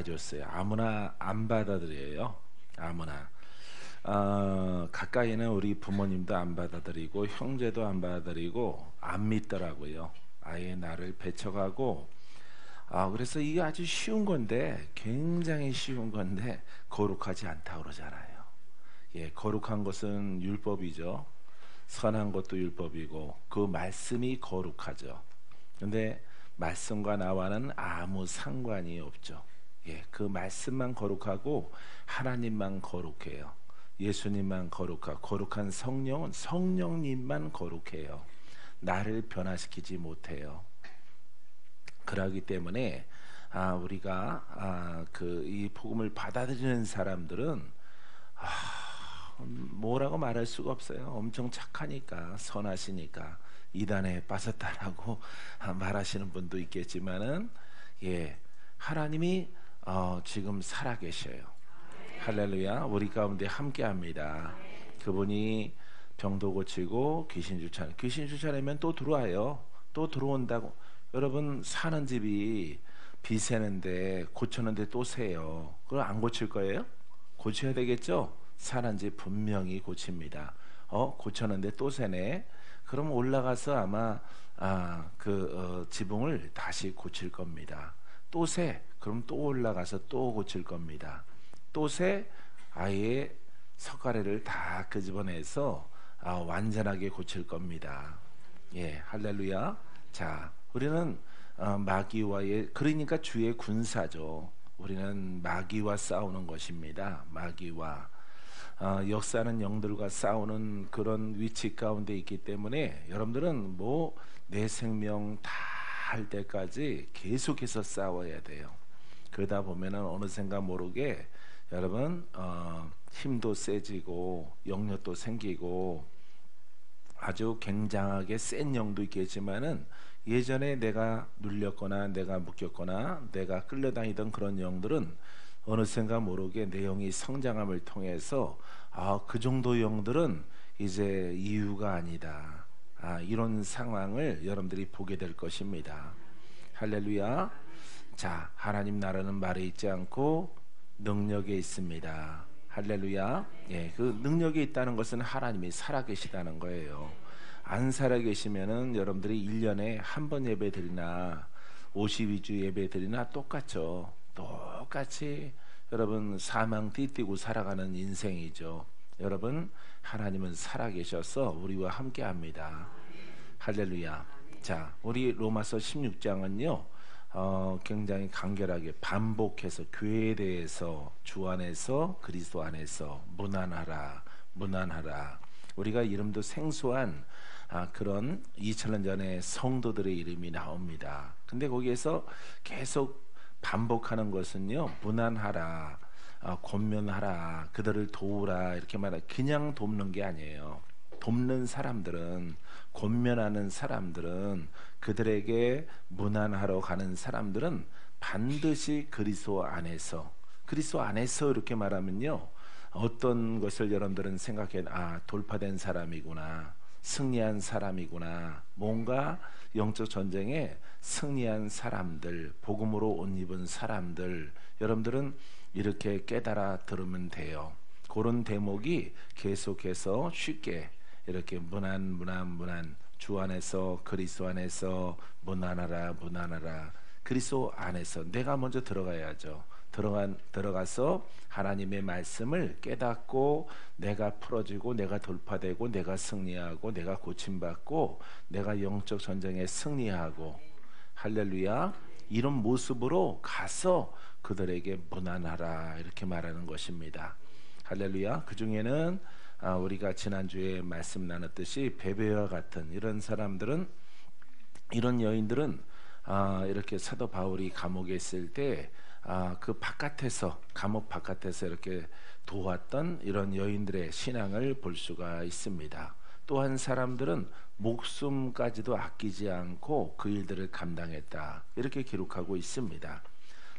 줬어요. 아무나 안 받아들여요. 아무나. 가까이는 우리 부모님도 안 받아들이고 형제도 안 받아들이고 안 믿더라고요. 아예 나를 배척하고. 그래서 이게 아주 쉬운 건데, 굉장히 쉬운 건데 거룩하지 않다고 그러잖아요. 예, 거룩한 것은 율법이죠. 선한 것도 율법이고 그 말씀이 거룩하죠. 근데 말씀과 나와는 아무 상관이 없죠. 예, 그 말씀만 거룩하고 하나님만 거룩해요. 예수님만 거룩하고 거룩한 성령은 성령님만 거룩해요. 나를 변화시키지 못해요. 그러기 때문에 우리가 이 복음을 받아들이는 사람들은 뭐라고 말할 수가 없어요. 엄청 착하니까, 선하시니까 이단에 빠졌다라고 말하시는 분도 있겠지만은, 예, 하나님이 지금 살아계셔요. 할렐루야. 우리 가운데 함께합니다. 그분이 병도 고치고 귀신 쫓아내면 또 들어와요. 또 들어온다고. 여러분, 사는 집이 비세는데 고쳤는데 또 세요. 그걸 안 고칠 거예요? 고쳐야 되겠죠? 사는 집 분명히 고칩니다. 고쳤는데 또 세네. 그럼 올라가서 아마 지붕을 다시 고칠 겁니다. 또 세. 그럼 또 올라가서 또 고칠 겁니다. 또 세. 아예 석가래를 다 끄집어내서 완전하게 고칠 겁니다. 예, 할렐루야. 자, 우리는 마귀와의, 그러니까 주의 군사죠. 우리는 마귀와 싸우는 것입니다. 마귀와. 역사는 영들과 싸우는 그런 위치 가운데 있기 때문에 여러분들은 뭐 내 생명 다 할 때까지 계속해서 싸워야 돼요. 그러다 보면은 어느샌가 모르게 여러분 힘도 세지고 영역도 생기고 아주 굉장하게 센 영도 있겠지만은 예전에 내가 눌렸거나 내가 묶였거나 내가 끌려다니던 그런 영들은 어느샌가 모르게 내 영이 성장함을 통해서 그 정도 영들은 이제 이유가 아니다. 이런 상황을 여러분들이 보게 될 것입니다. 할렐루야. 자, 하나님 나라는 말에 있지 않고 능력에 있습니다. 할렐루야. 예, 그 능력에 있다는 것은 하나님이 살아계시다는 거예요. 안 살아계시면은 여러분들이 1년에 한 번 예배 드리나 52주 예배 드리나 똑같죠. 똑같이 여러분 사망 띠띠고 살아가는 인생이죠. 여러분, 하나님은 살아계셔서 우리와 함께합니다. 할렐루야. 자, 우리 로마서 16장은요 굉장히 간결하게 반복해서 교회에 대해서 주 안에서 그리스도 안에서 무난하라 무난하라. 우리가 이름도 생소한 그런 2000년 전의 성도들의 이름이 나옵니다. 근데 거기에서 계속 반복하는 것은요, 무난하라, 권면하라, 그들을 도우라 이렇게 말하. 그냥 돕는 게 아니에요. 돕는 사람들은, 권면하는 사람들은, 그들에게 무난하러 가는 사람들은 반드시 그리스도 안에서 이렇게 말하면요, 어떤 것을 여러분들은 생각해, 돌파된 사람이구나, 승리한 사람이구나, 뭔가 영적 전쟁에 승리한 사람들, 복음으로 옷 입은 사람들, 여러분들은 이렇게 깨달아 들으면 돼요. 그런 대목이 계속해서 쉽게 이렇게 무난 주 안에서 그리스도 안에서 무난하라 그리스도 안에서 내가 먼저 들어가야죠. 들어가서 하나님의 말씀을 깨닫고 내가 풀어지고 내가 돌파되고 내가 승리하고 내가 고침받고 내가 영적 전쟁에 승리하고, 할렐루야, 이런 모습으로 가서 그들에게 무난하라 이렇게 말하는 것입니다. 할렐루야. 그 중에는 우리가 지난주에 말씀 나눴듯이 베베와 같은 이런 사람들은, 이런 여인들은 이렇게 사도 바울이 감옥에 있을 때 그 바깥에서, 감옥 바깥에서 이렇게 도왔던 이런 여인들의 신앙을 볼 수가 있습니다. 또한 사람들은 목숨까지도 아끼지 않고 그 일들을 감당했다 이렇게 기록하고 있습니다.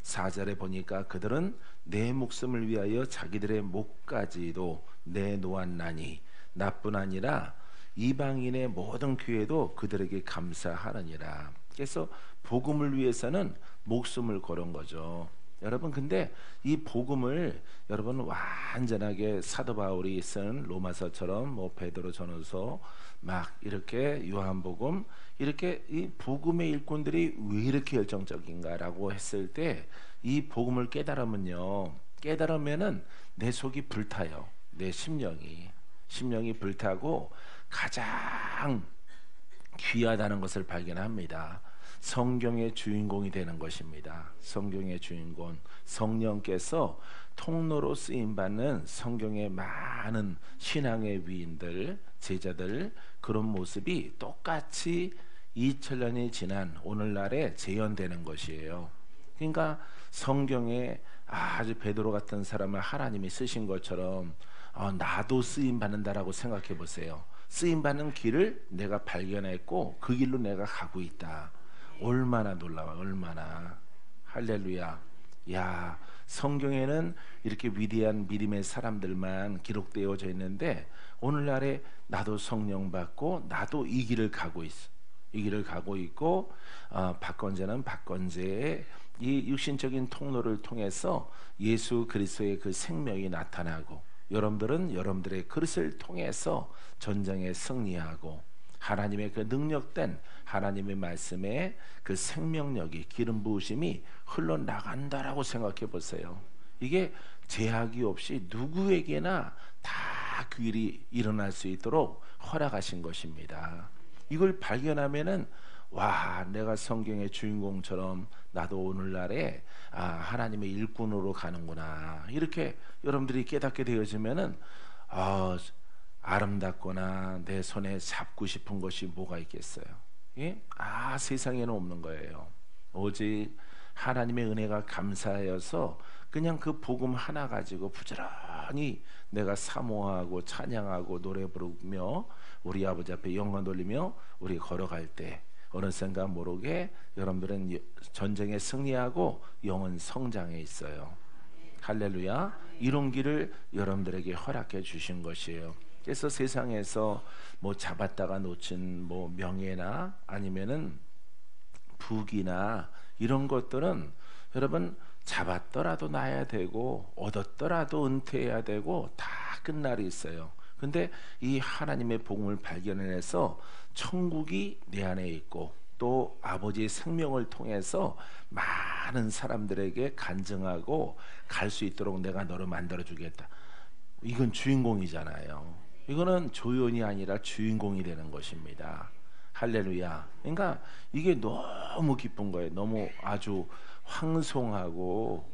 4절에 보니까 그들은 내 목숨을 위하여 자기들의 목까지도 내놓았나니 나뿐 아니라 이방인의 모든 교회도 그들에게 감사하느니라. 그래서 복음을 위해서는 목숨을 걸은 거죠. 여러분 근데 이 복음을 여러분 완전하게 사도 바울이 쓴 로마서처럼 뭐 베드로 전후서 막 이렇게 요한복음 이렇게 이 복음의 일꾼들이 왜 이렇게 열정적인가라고 했을 때 이 복음을 깨달으면은 내 속이 불타요. 내 심령이 불타고 가장 귀하다는 것을 발견합니다. 성경의 주인공이 되는 것입니다. 성경의 주인공 성령께서 통로로 쓰임받는 성경의 많은 신앙의 위인들 제자들 그런 모습이 똑같이 2000년이 지난 오늘날에 재현되는 것이에요. 그러니까 성경에 아주 베드로 같은 사람을 하나님이 쓰신 것처럼 나도 쓰임 받는다라고 생각해 보세요. 쓰임 받는 길을 내가 발견했고 그 길로 내가 가고 있다. 얼마나 놀라워, 얼마나. 할렐루야. 야, 성경에는 이렇게 위대한 믿음의 사람들만 기록되어져 있는데 오늘날에 나도 성령 받고 나도 이 길을 가고 있어. 이 길을 가고 있고 박건재는 박건재의 이 육신적인 통로를 통해서 예수 그리스도의 그 생명이 나타나고 여러분들은 여러분들의 그릇을 통해서 전쟁에 승리하고 하나님의 그 능력된 하나님의 말씀에 그 생명력이 기름 부으심이 흘러나간다라고 생각해 보세요. 이게 제약이 없이 누구에게나 다 그 일이 일어날 수 있도록 허락하신 것입니다. 이걸 발견하면은 와, 내가 성경의 주인공처럼 나도 오늘날에 하나님의 일꾼으로 가는구나. 이렇게 여러분들이 깨닫게 되어지면은 아름답거나 내 손에 잡고 싶은 것이 뭐가 있겠어요? 예? 세상에는 없는 거예요. 오직 하나님의 은혜가 감사하여서 그냥 그 복음 하나 가지고 부지런히 내가 사모하고 찬양하고 노래 부르며 우리 아버지 앞에 영광 돌리며 우리 걸어갈 때 어느 생각 모르게 여러분들은 전쟁에 승리하고 영은 성장해 있어요. 할렐루야. 이런 길을 여러분들에게 허락해 주신 것이에요. 그래서 세상에서 뭐 잡았다가 놓친 뭐 명예나 아니면은 부귀나 이런 것들은 여러분 잡았더라도 놔야 되고 얻었더라도 은퇴해야 되고 다 끝날이 있어요. 근데 이 하나님의 복음을 발견해서 천국이 내 안에 있고 또 아버지의 생명을 통해서 많은 사람들에게 간증하고 갈 수 있도록 내가 너를 만들어 주겠다. 이건 주인공이잖아요. 이거는 조연이 아니라 주인공이 되는 것입니다. 할렐루야. 그러니까 이게 너무 기쁜 거예요. 너무 아주 황송하고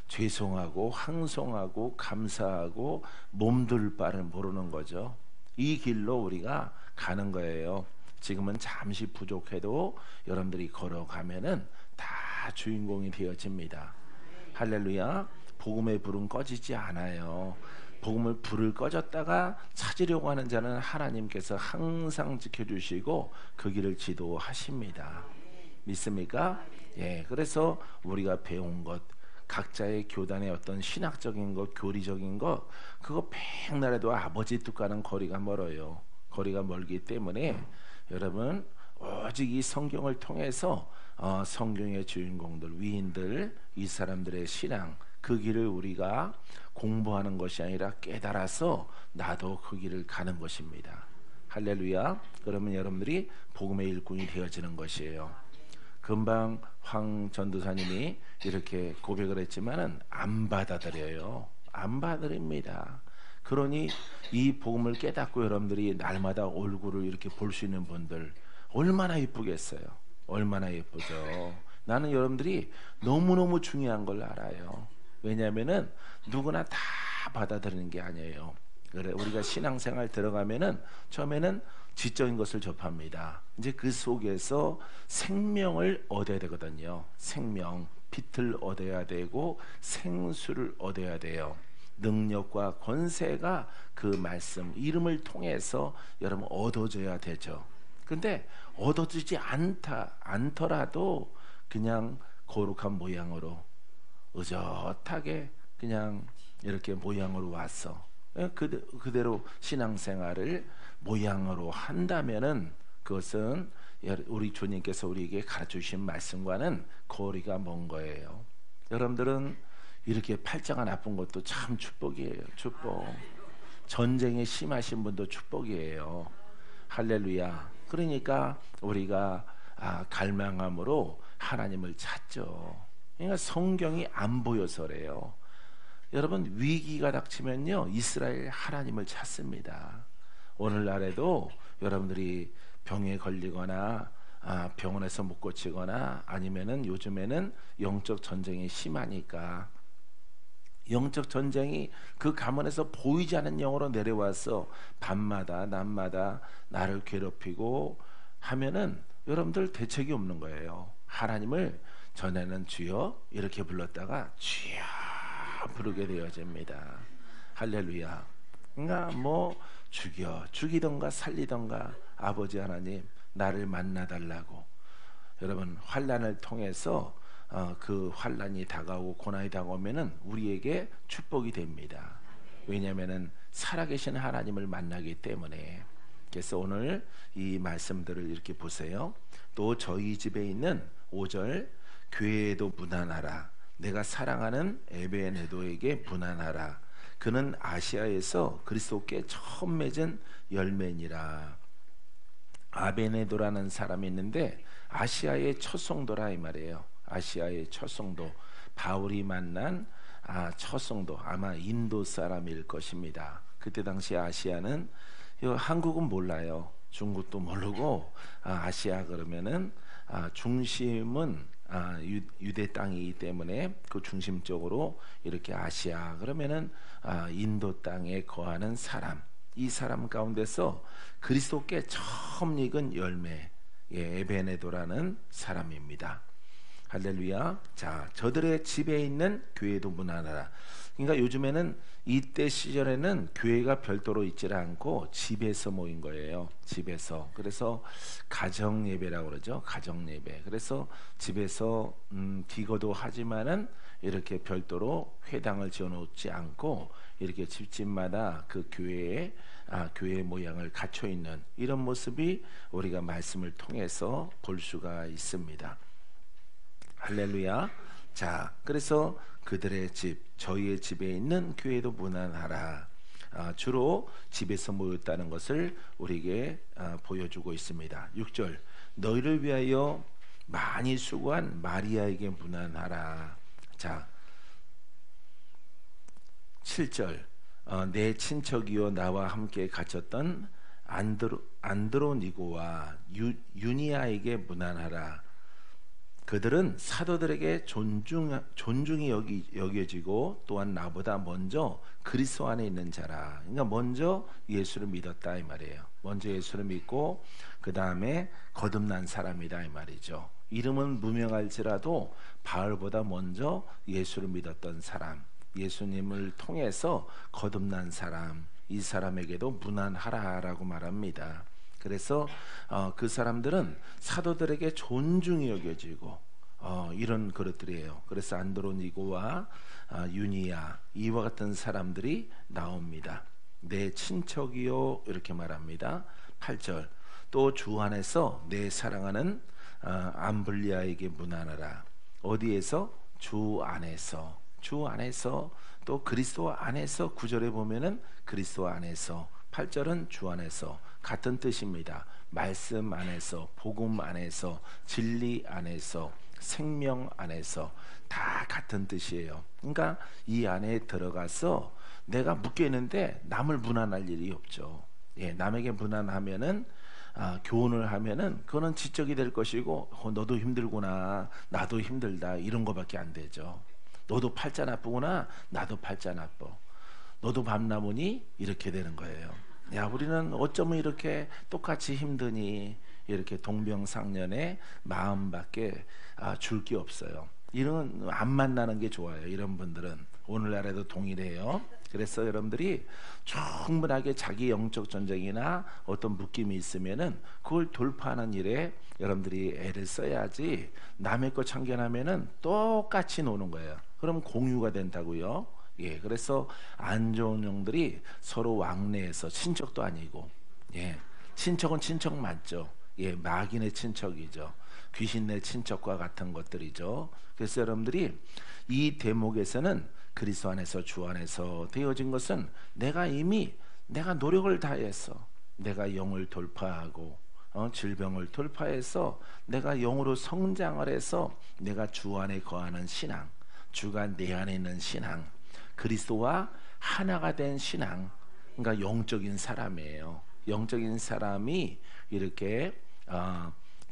죄송하고 황송하고 감사하고 몸둘 바를 모르는 거죠. 이 길로 우리가 가는 거예요. 지금은 잠시 부족해도 여러분들이 걸어가면은 다 주인공이 되어집니다. 할렐루야. 복음의 불은 꺼지지 않아요. 복음을 불을 꺼졌다가 찾으려고 하는 자는 하나님께서 항상 지켜주시고 그 길을 지도하십니다. 믿습니까? 예, 그래서 우리가 배운 것 각자의 교단의 어떤 신학적인 것, 교리적인 것 그거 백날 해도 아버지 뜻과는 거리가 멀어요. 거리가 멀기 때문에 여러분 오직 이 성경을 통해서 성경의 주인공들, 위인들, 이 사람들의 신앙 그 길을 우리가 공부하는 것이 아니라 깨달아서 나도 그 길을 가는 것입니다. 할렐루야. 그러면 여러분들이 복음의 일꾼이 되어지는 것이에요. 금방 황 전도사님이 이렇게 고백을 했지만은 안 받아들여요. 안 받아들입니다. 그러니 이 복음을 깨닫고 여러분들이 날마다 얼굴을 이렇게 볼 수 있는 분들 얼마나 예쁘겠어요. 얼마나 예쁘죠. 나는 여러분들이 너무너무 중요한 걸 알아요. 왜냐하면은 누구나 다 받아들이는 게 아니에요. 그래 우리가 신앙생활 들어가면은 처음에는 지적인 것을 접합니다. 이제 그 속에서 생명을 얻어야 되거든요. 생명, 빛을 얻어야 되고 생수를 얻어야 돼요. 능력과 권세가 그 말씀, 이름을 통해서 여러분 얻어져야 되죠. 근데 얻어지지 않더라도 그냥 거룩한 모양으로 의젓하게 그냥 이렇게 모양으로 왔어. 그대로 신앙생활을 모양으로 한다면은 그것은 우리 주님께서 우리에게 가르쳐 주신 말씀과는 거리가 먼 거예요. 여러분들은 이렇게 팔자가 나쁜 것도 참 축복이에요. 축복. 전쟁에 심하신 분도 축복이에요. 할렐루야. 그러니까 우리가 갈망함으로 하나님을 찾죠. 그러니까 성경이 안 보여서래요. 여러분, 위기가 닥치면요, 이스라엘 하나님을 찾습니다. 오늘날에도 여러분들이 병에 걸리거나 병원에서 못 고치거나 아니면은 요즘에는 영적 전쟁이 심하니까 영적 전쟁이 그 가문에서 보이지 않는 영으로 내려와서 밤마다 낮마다 나를 괴롭히고 하면은 여러분들 대책이 없는 거예요. 하나님을 전에는 주여 이렇게 불렀다가 주여 부르게 되어집니다. 할렐루야. 그러니까 뭐 죽이던가 살리던가 아버지 하나님 나를 만나달라고. 여러분, 환난을 통해서 그 환난이 다가오고 고난이 다가오면은 우리에게 축복이 됩니다. 왜냐하면은 살아계신 하나님을 만나기 때문에. 그래서 오늘 이 말씀들을 이렇게 보세요. 또 저희 집에 있는 5절 교회에도 문안하라. 내가 사랑하는 에베네도에게 문안하라. 그는 아시아에서 그리스도께 처음 맺은 열매니라. 아베네도라는 사람이 있는데 아시아의 첫 성도라 이 말이에요. 아시아의 첫 성도, 바울이 만난 첫 성도, 아마 인도 사람일 것입니다. 그때 당시 아시아는 한국은 몰라요. 중국도 모르고 아시아 그러면은 중심은 유대 땅이기 때문에 그 중심 쪽으로 이렇게 아시아 그러면은 인도 땅에 거하는 사람, 이 사람 가운데서 그리스도께 처음 익은 열매, 에베네도라는 사람입니다. 할렐루야. 자, 저들의 집에 있는 교회도 문안하라. 그러니까 요즘에는 이때 시절에는 교회가 별도로 있지 않고 집에서 모인 거예요. 집에서. 그래서 가정 예배라고 그러죠. 가정 예배. 그래서 집에서 기거도 하지만은 이렇게 별도로 회당을 지어 놓지 않고 이렇게 집집마다 그 교회에 교회 모양을 갖춰 있는 이런 모습이 우리가 말씀을 통해서 볼 수가 있습니다. 할렐루야. 자, 그래서 그들의 집, 저희의 집에 있는 교회도 문안하라. 주로 집에서 모였다는 것을 우리에게 보여주고 있습니다. 6절 너희를 위하여 많이 수고한 마리아에게 문안하라. 자, 7절 내 친척이요 나와 함께 갇혔던 안드로니고와 유니아에게 문안하라. 그들은 사도들에게 존중이 여겨지고 또한 나보다 먼저 그리스도 안에 있는 자라. 그러니까 먼저 예수를 믿었다 이 말이에요. 먼저 예수를 믿고 그 다음에 거듭난 사람이다 이 말이죠. 이름은 무명할지라도 바울보다 먼저 예수를 믿었던 사람, 예수님을 통해서 거듭난 사람, 이 사람에게도 문안하라라고 말합니다. 그래서 그 사람들은 사도들에게 존중이 여겨지고 이런 그릇들이에요. 그래서 안드로니고와 유니아 이와 같은 사람들이 나옵니다. 내 친척이요 이렇게 말합니다. 8절 또 주 안에서 내 사랑하는 암블리아에게 문안하라. 어디에서? 주 안에서. 주 안에서 또 그리스도 안에서 9절에 보면은 그리스도 안에서 8절은 주 안에서 같은 뜻입니다. 말씀 안에서, 복음 안에서, 진리 안에서, 생명 안에서 다 같은 뜻이에요. 그러니까 이 안에 들어가서 내가 묶여 있는데 남을 무난할 일이 없죠. 남에게 무난하면은 교훈을 하면은 그거는 지적이 될 것이고 너도 힘들구나, 나도 힘들다 이런 거밖에 안 되죠. 너도 팔자 나쁘구나, 나도 팔자 나빠. 너도 밤나무니 이렇게 되는 거예요. 야, 우리는 어쩌면 이렇게 똑같이 힘드니 이렇게 동병상련의 마음밖에 줄 게 없어요. 이런 안 만나는 게 좋아요. 이런 분들은 오늘날에도 동일해요. 그래서 여러분들이 충분하게 자기 영적 전쟁이나 어떤 묶임이 있으면은 그걸 돌파하는 일에 여러분들이 애를 써야지 남의 거 참견하면은 똑같이 노는 거예요. 그럼 공유가 된다고요. 그래서 안 좋은 영들이 서로 왕래해서 친척도 아니고, 친척은 친척 맞죠. 마귀네 친척이죠. 귀신 내 친척과 같은 것들이죠. 그래서 여러분들이 이 대목에서는 그리스도 안에서 주 안에서 되어진 것은 내가 노력을 다해서 내가 영을 돌파하고 질병을 돌파해서 내가 영으로 성장을 해서 내가 주 안에 거하는 신앙, 주가 내 안에 있는 신앙, 그리스도와 하나가 된 신앙, 그러니까 영적인 사람이에요. 영적인 사람이 이렇게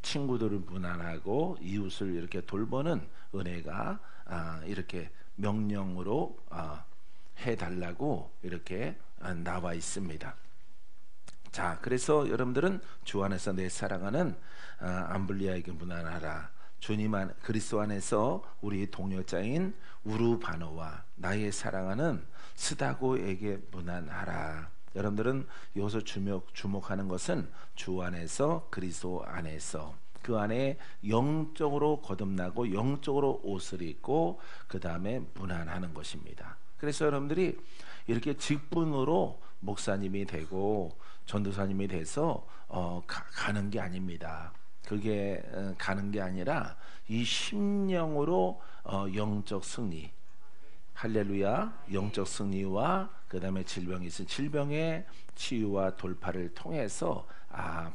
친구들을 무난하고 이웃을 이렇게 돌보는 은혜가 이렇게 명령으로 해달라고 이렇게 나와 있습니다. 자, 그래서 여러분들은 주 안에서 내 사랑하는 암블리아에게 무난하라. 주님 안 그리스도 안에서 우리 동역자인 우르바노와 나의 사랑하는 스다고에게 무난하라. 여러분들은 여기서 주목하는 것은 주 안에서 그리스도 안에서 그 안에 영적으로 거듭나고 영적으로 옷을 입고 그 다음에 무난하는 것입니다. 그래서 여러분들이 이렇게 직분으로 목사님이 되고 전도사님이 돼서 가는 게 아닙니다. 그게 가는 게 아니라 이 심령으로 영적 승리, 할렐루야, 영적 승리와 그 다음에 질병이 있은 질병의 치유와 돌파를 통해서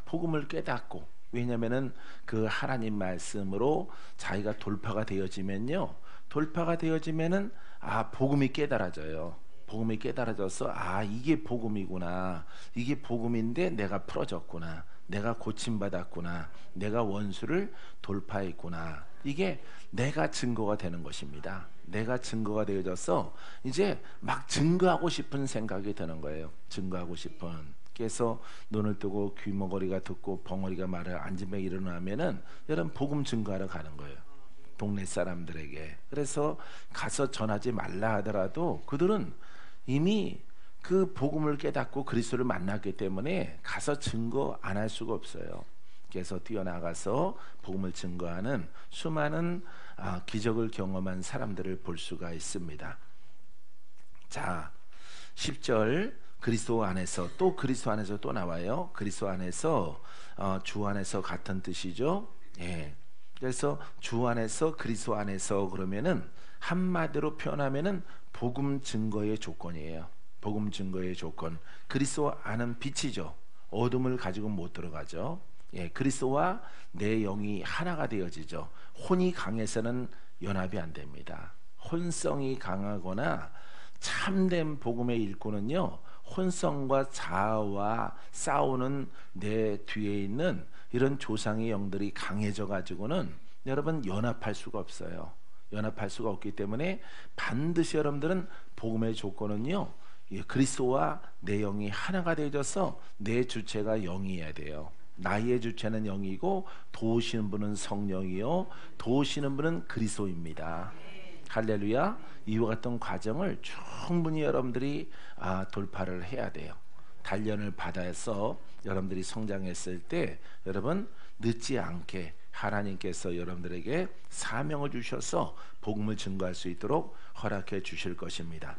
복음을 깨닫고, 왜냐하면은 그 하나님 말씀으로 자기가 돌파가 되어지면은 복음이 깨달아져요. 복음이 깨달아져서 이게 복음이구나, 이게 복음인데 내가 풀어졌구나, 내가 고침받았구나, 내가 원수를 돌파했구나, 이게 내가 증거가 되는 것입니다. 내가 증거가 되어져서 이제 막 증거하고 싶은 생각이 드는 거예요. 증거하고 싶은. 그래서 눈을 뜨고 귀머거리가 듣고 벙어리가 말을 앉으며 일어나면은 여러분 복음 증거하러 가는 거예요. 동네 사람들에게. 그래서 가서 전하지 말라 하더라도 그들은 이미 그 복음을 깨닫고 그리스도를 만났기 때문에 가서 증거 안 할 수가 없어요. 그래서 뛰어나가서 복음을 증거하는 수많은 기적을 경험한 사람들을 볼 수가 있습니다. 자, 10절 그리스도 안에서 또 나와요. 그리스도 안에서 주 안에서 같은 뜻이죠. 예. 그래서 주 안에서 그리스도 안에서 그러면은 한마디로 표현하면은 복음 증거의 조건이에요. 복음 증거의 조건. 그리스도 안은 빛이죠. 어둠을 가지고 못 들어가죠. 예, 그리스도와 내 영이 하나가 되어지죠. 혼이 강해서는 연합이 안 됩니다. 혼성이 강하거나 참된 복음의 일꾼은요, 혼성과 자아와 싸우는 내 뒤에 있는 이런 조상의 영들이 강해져 가지고는 여러분 연합할 수가 없어요. 연합할 수가 없기 때문에 반드시 여러분들은 복음의 조건은요, 그리스도와 내 영이 하나가 되어져서 내 주체가 영이어야 돼요. 나의 주체는 영이고 도우시는 분은 성령이요 도우시는 분은 그리스도입니다. 할렐루야. 이와 같은 과정을 충분히 여러분들이 돌파를 해야 돼요. 단련을 받아서 여러분들이 성장했을 때 여러분 늦지 않게 하나님께서 여러분들에게 사명을 주셔서 복음을 증거할 수 있도록 허락해 주실 것입니다.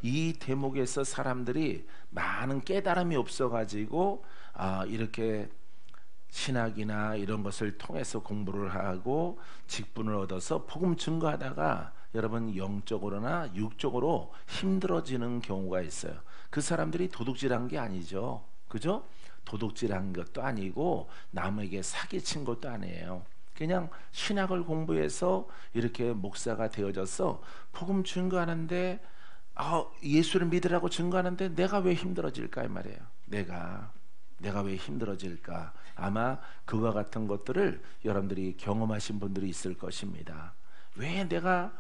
이 대목에서 사람들이 많은 깨달음이 없어가지고 이렇게 신학이나 이런 것을 통해서 공부를 하고 직분을 얻어서 복음 증거하다가 여러분 영적으로나 육적으로 힘들어지는 경우가 있어요. 그 사람들이 도둑질한 게 아니죠. 그죠? 도둑질한 것도 아니고 남에게 사기친 것도 아니에요. 그냥 신학을 공부해서 이렇게 목사가 되어져서 복음 증거하는데 예수를 믿으라고 증거하는데 내가 왜 힘들어질까 이 말이에요. 내가 왜 힘들어질까? 아마 그와 같은 것들을 여러분들이 경험하신 분들이 있을 것입니다. 왜 내가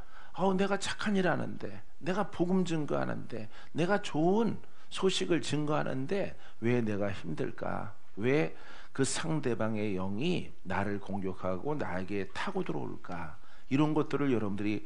착한 일 하는데, 내가 복음 증거하는데, 내가 좋은 소식을 증거하는데 왜 내가 힘들까? 왜 그 상대방의 영이 나를 공격하고 나에게 타고 들어올까? 이런 것들을 여러분들이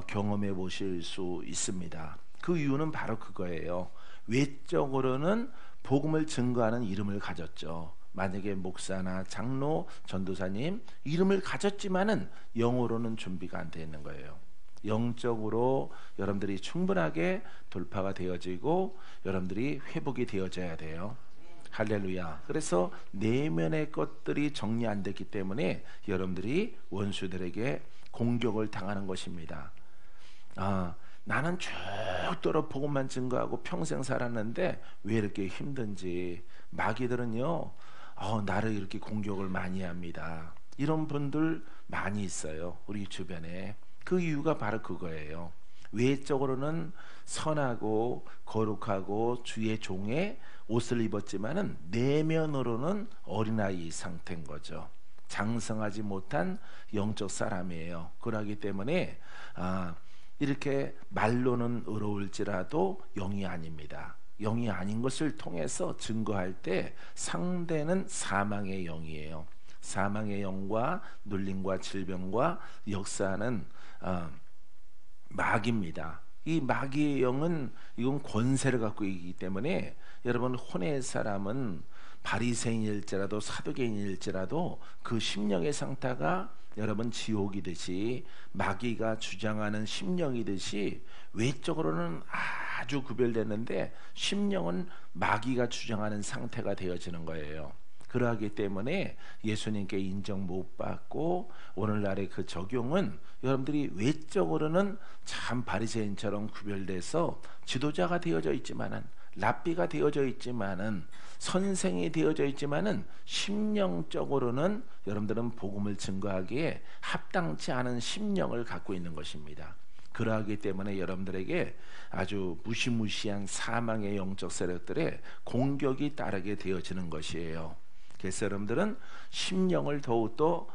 경험해 보실 수 있습니다. 그 이유는 바로 그거예요. 외적으로는 복음을 증거하는 이름을 가졌죠. 만약에 목사나 장로, 전도사님 이름을 가졌지만은 영어로는 준비가 안 되어 있는 거예요. 영적으로 여러분들이 충분하게 돌파가 되어지고 여러분들이 회복이 되어져야 돼요. 할렐루야. 그래서 내면의 것들이 정리 안 됐기 때문에 여러분들이 원수들에게 공격을 당하는 것입니다. 나는 죽도록 복음만 증거하고 평생 살았는데 왜 이렇게 힘든지. 마귀들은요, 나를 이렇게 공격을 많이 합니다. 이런 분들 많이 있어요, 우리 주변에. 그 이유가 바로 그거예요. 외적으로는 선하고 거룩하고 주의 종의 옷을 입었지만은 내면으로는 어린아이 상태인 거죠. 장성하지 못한 영적 사람이에요. 그러기 때문에 이렇게 말로는 의로울지라도 영이 아닙니다. 영이 아닌 것을 통해서 증거할 때 상대는 사망의 영이에요. 사망의 영과 눌림과 질병과 역사는 마귀입니다. 이 마귀의 영은 이건 권세를 갖고 있기 때문에 여러분, 혼의 사람은 바리새인일지라도 사두개인일지라도 그 심령의 상태가 여러분 지옥이듯이 마귀가 주장하는 심령이듯이 외적으로는 아주 구별됐는데 심령은 마귀가 주장하는 상태가 되어지는 거예요. 그러하기 때문에 예수님께 인정 못 받고 오늘날의 그 적용은 여러분들이 외적으로는 참 바리새인처럼 구별돼서 지도자가 되어져 있지만은, 랍비가 되어져 있지만은, 선생이 되어져 있지만은 심령적으로는 여러분들은 복음을 증거하기에 합당치 않은 심령을 갖고 있는 것입니다. 그러하기 때문에 여러분들에게 아주 무시무시한 사망의 영적 세력들의 공격이 따르게 되어지는 것이에요. 그래서 여러분들은 심령을 더욱더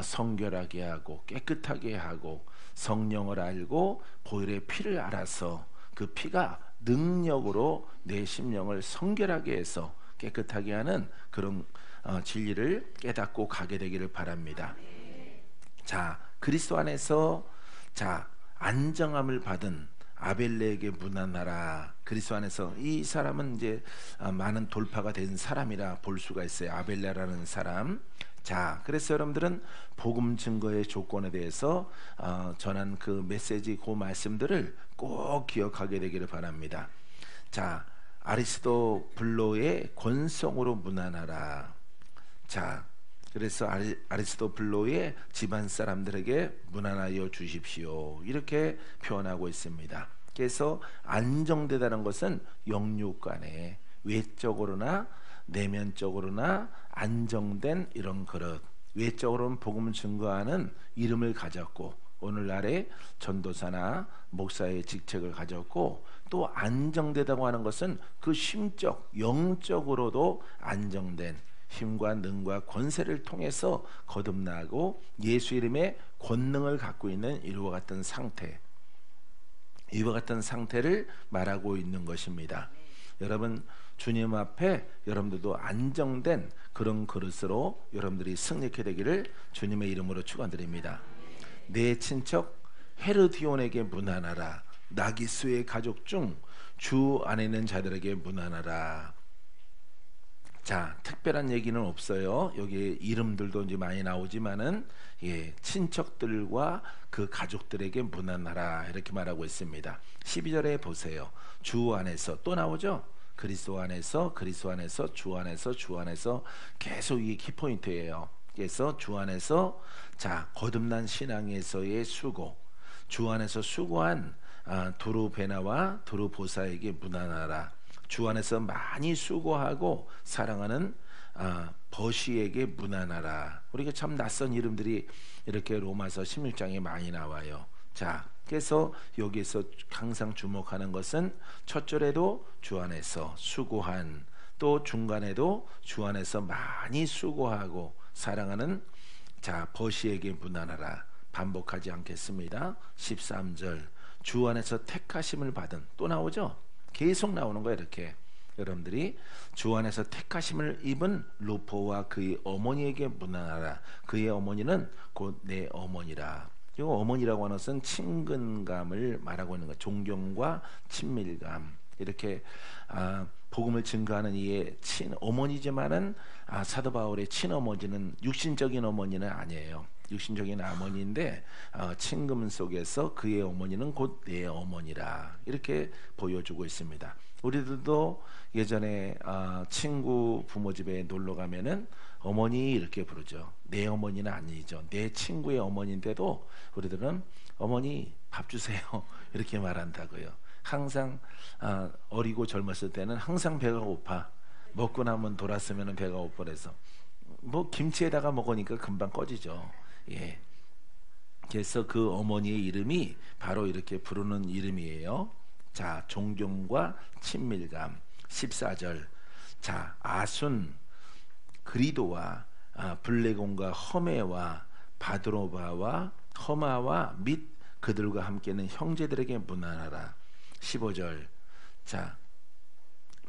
성결하게 하고 깨끗하게 하고 성령을 알고 보혈의 피를 알아서 그 피가 능력으로 내 심령을 성결하게 해서 깨끗하게 하는 그런 진리를 깨닫고 가게 되기를 바랍니다. 자, 그리스도 안에서 안정함을 받은 아벨레에게 문안하라. 그리스도 안에서 이 사람은 이제 많은 돌파가 된 사람이라 볼 수가 있어요. 아벨레라는 사람. 자, 그래서 여러분들은 복음 증거의 조건에 대해서 전한 그 메시지, 그 말씀들을 꼭 기억하게 되기를 바랍니다. 자, 아리스도블로의 권성으로 문안하라. 자, 그래서 아리스도블로의 집안 사람들에게 문안하여 주십시오. 이렇게 표현하고 있습니다. 그래서 안정되다는 것은 영육간에 외적으로나 내면적으로나 안정된 이런 그릇, 외적으로는 복음을 증거하는 이름을 가졌고 오늘날의 전도사나 목사의 직책을 가졌고, 또 안정되다고 하는 것은 그 심적, 영적으로도 안정된 힘과 능과 권세를 통해서 거듭나고 예수 이름의 권능을 갖고 있는 이와 같은 상태, 이와 같은 상태를 말하고 있는 것입니다. 여러분, 주님 앞에 여러분들도 안정된 그런 그릇으로 여러분들이 승리케 되기를 주님의 이름으로 축원드립니다. 내 친척 헤르디온에게 문안하라. 나기스의 가족 중 주 안에 있는 자들에게 문안하라. 자, 특별한 얘기는 없어요. 여기 이름들도 이제 많이 나오지만은 친척들과 그 가족들에게 문안하라 이렇게 말하고 있습니다. 12절에 보세요. 주 안에서 또 나오죠. 그리스도 안에서, 그리스도 안에서, 주 안에서, 주 안에서 계속 이게 키포인트예요. 그래서 주 안에서 거듭난 신앙에서의 수고, 주 안에서 수고한 두루베나와 두루보사에게 문안하라. 주 안에서 많이 수고하고 사랑하는 버시에게 문안하라. 우리가 참 낯선 이름들이 이렇게 로마서 16장에 많이 나와요. 자, 그래서 여기에서 항상 주목하는 것은 첫 절에도 주 안에서 수고한, 또 중간에도 주 안에서 많이 수고하고 사랑하는 버시에게 문안하라. 반복하지 않겠습니다. 13절 주 안에서 택하심을 받은, 또 나오죠. 계속 나오는 거예요. 이렇게 여러분들이 주 안에서 택하심을 입은 루포와 그의 어머니에게 문안하라. 그의 어머니는 곧 내 어머니라. 이 어머니라고 하는 것은 친근감을 말하고 있는 것, 존경과 친밀감. 이렇게 복음을 증거하는 이의 친어머니지만은 사도 바울의 친어머니는 육신적인 어머니는 아니에요. 육신적인 어머니인데 친금 속에서 그의 어머니는 곧 내 어머니라 이렇게 보여주고 있습니다. 우리들도 예전에 친구 부모 집에 놀러 가면은 어머니 이렇게 부르죠. 내 어머니는 아니죠. 내 친구의 어머니인데도 우리들은 어머니 밥 주세요 이렇게 말한다고요. 항상 어리고 젊었을 때는 항상 배가 고파. 먹고 나면 돌았으면 배가 고파래서 뭐 김치에다가 먹으니까 금방 꺼지죠. 예. 그래서 그 어머니의 이름이 바로 이렇게 부르는 이름이에요. 자, 존경과 친밀감. 14절. 자, 아순 그리도와 블레곤과 허메와 바드로바와 허마와 및 그들과 함께는 형제들에게 문안하라. 15절. 자,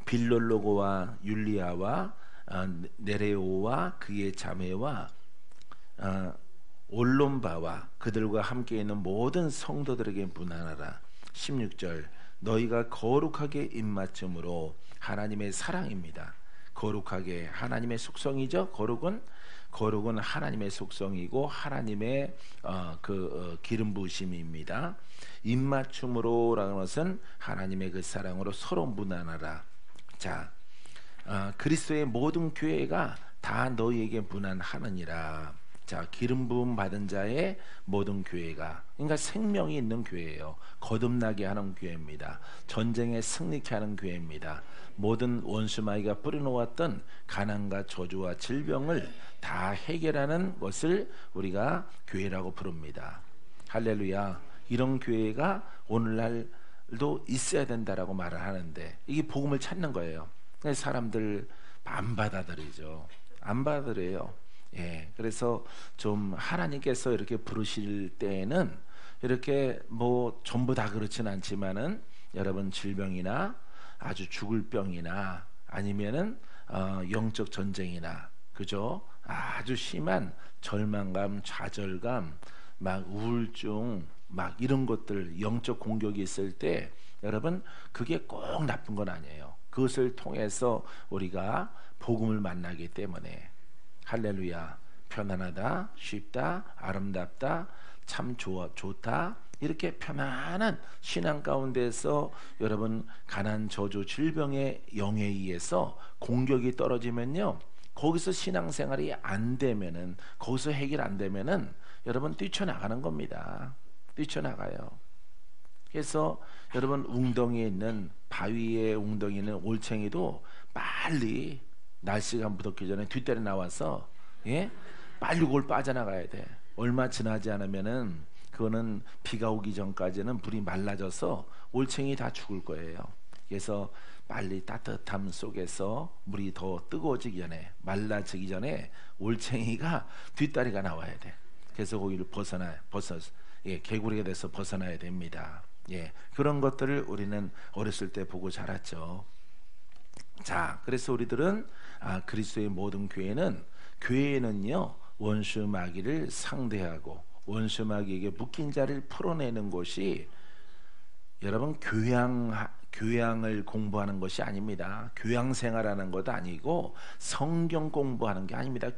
빌롤로고와 율리아와 네레오와 그의 자매와 올롬바와 그들과 함께 있는 모든 성도들에게 문안하라. 16절. 너희가 거룩하게 입맞춤으로 하나님의 사랑입니다. 거룩하게 하나님의 속성이죠. 거룩은 하나님의 속성이고 하나님의 기름 부으심입니다. 입맞춤으로라는 것은 하나님의 그 사랑으로 서로 문안하라. 자, 그리스도의 모든 교회가 다 너희에게 문안하느니라. 자, 기름 부음 받은 자의 모든 교회가, 그러니까 생명이 있는 교회예요. 거듭나게 하는 교회입니다. 전쟁에 승리케 하는 교회입니다. 모든 원수마귀가 뿌려놓았던 가난과 저주와 질병을 다 해결하는 것을 우리가 교회라고 부릅니다. 할렐루야. 이런 교회가 오늘날도 있어야 된다라고 말을 하는데 이게 복음을 찾는 거예요. 사람들 안 받아들이죠. 안 받아들여요. 예, 그래서 좀 하나님께서 이렇게 부르실 때에는 이렇게 뭐 전부 다 그렇진 않지만은 여러분 질병이나 아주 죽을 병이나 아니면은 영적 전쟁이나 그죠? 아주 심한 절망감, 좌절감, 막 우울증, 막 이런 것들 영적 공격이 있을 때 여러분 그게 꼭 나쁜 건 아니에요. 그것을 통해서 우리가 복음을 만나기 때문에 할렐루야. 편안하다, 쉽다, 아름답다, 참 좋다. 이렇게 편안한 신앙 가운데서 여러분 가난, 저주, 질병의 영에 의해서 공격이 떨어지면요. 거기서 신앙생활이 안 되면은 거기서 해결 안 되면은 여러분 뛰쳐나가는 겁니다. 뛰쳐나가요. 그래서 여러분 웅덩이에 있는 바위에 웅덩이에 있는 올챙이도 빨리 날씨가 무덥기 전에 뒷다리 나와서 예? 빨리 그걸 빠져나가야 돼. 얼마 지나지 않으면은 그거는 비가 오기 전까지는 물이 말라져서 올챙이 다 죽을 거예요. 그래서 빨리 따뜻함 속에서 물이 더 뜨거워지기 전에 말라지기 전에 올챙이가 뒷다리가 나와야 돼. 그래서 거기를 개구리가 돼서 벗어나야 됩니다. 예, 그런 것들을 우리는 어렸을 때 보고 자랐죠. 자, 그래서 우리들은 그리스도의 모든 교회는요 원수 마귀를 상대하고 원수 마귀에게 묶인 자를 풀어내는 것이 여러분 교양을 공부하는 것이 아닙니다. 교양 생활하는 것도 아니고 성경 공부하는 게 아닙니다.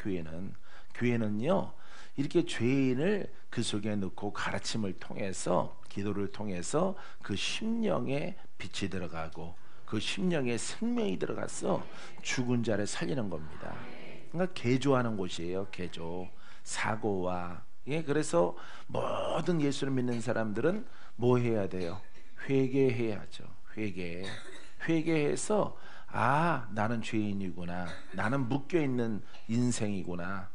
교회는요 이렇게 죄인을 그 속에 넣고 가르침을 통해서 기도를 통해서 그 심령에 빛이 들어가고 그 심령에 생명이 들어가서 죽은 자를 살리는 겁니다. 그러니까 개조하는 곳이에요. 개조. 사고와 그래서 모든 예수를 믿는 사람들은 뭐 해야 돼요? 회개해야죠. 회개해서 나는 죄인이구나. 나는 묶여있는 인생이구나.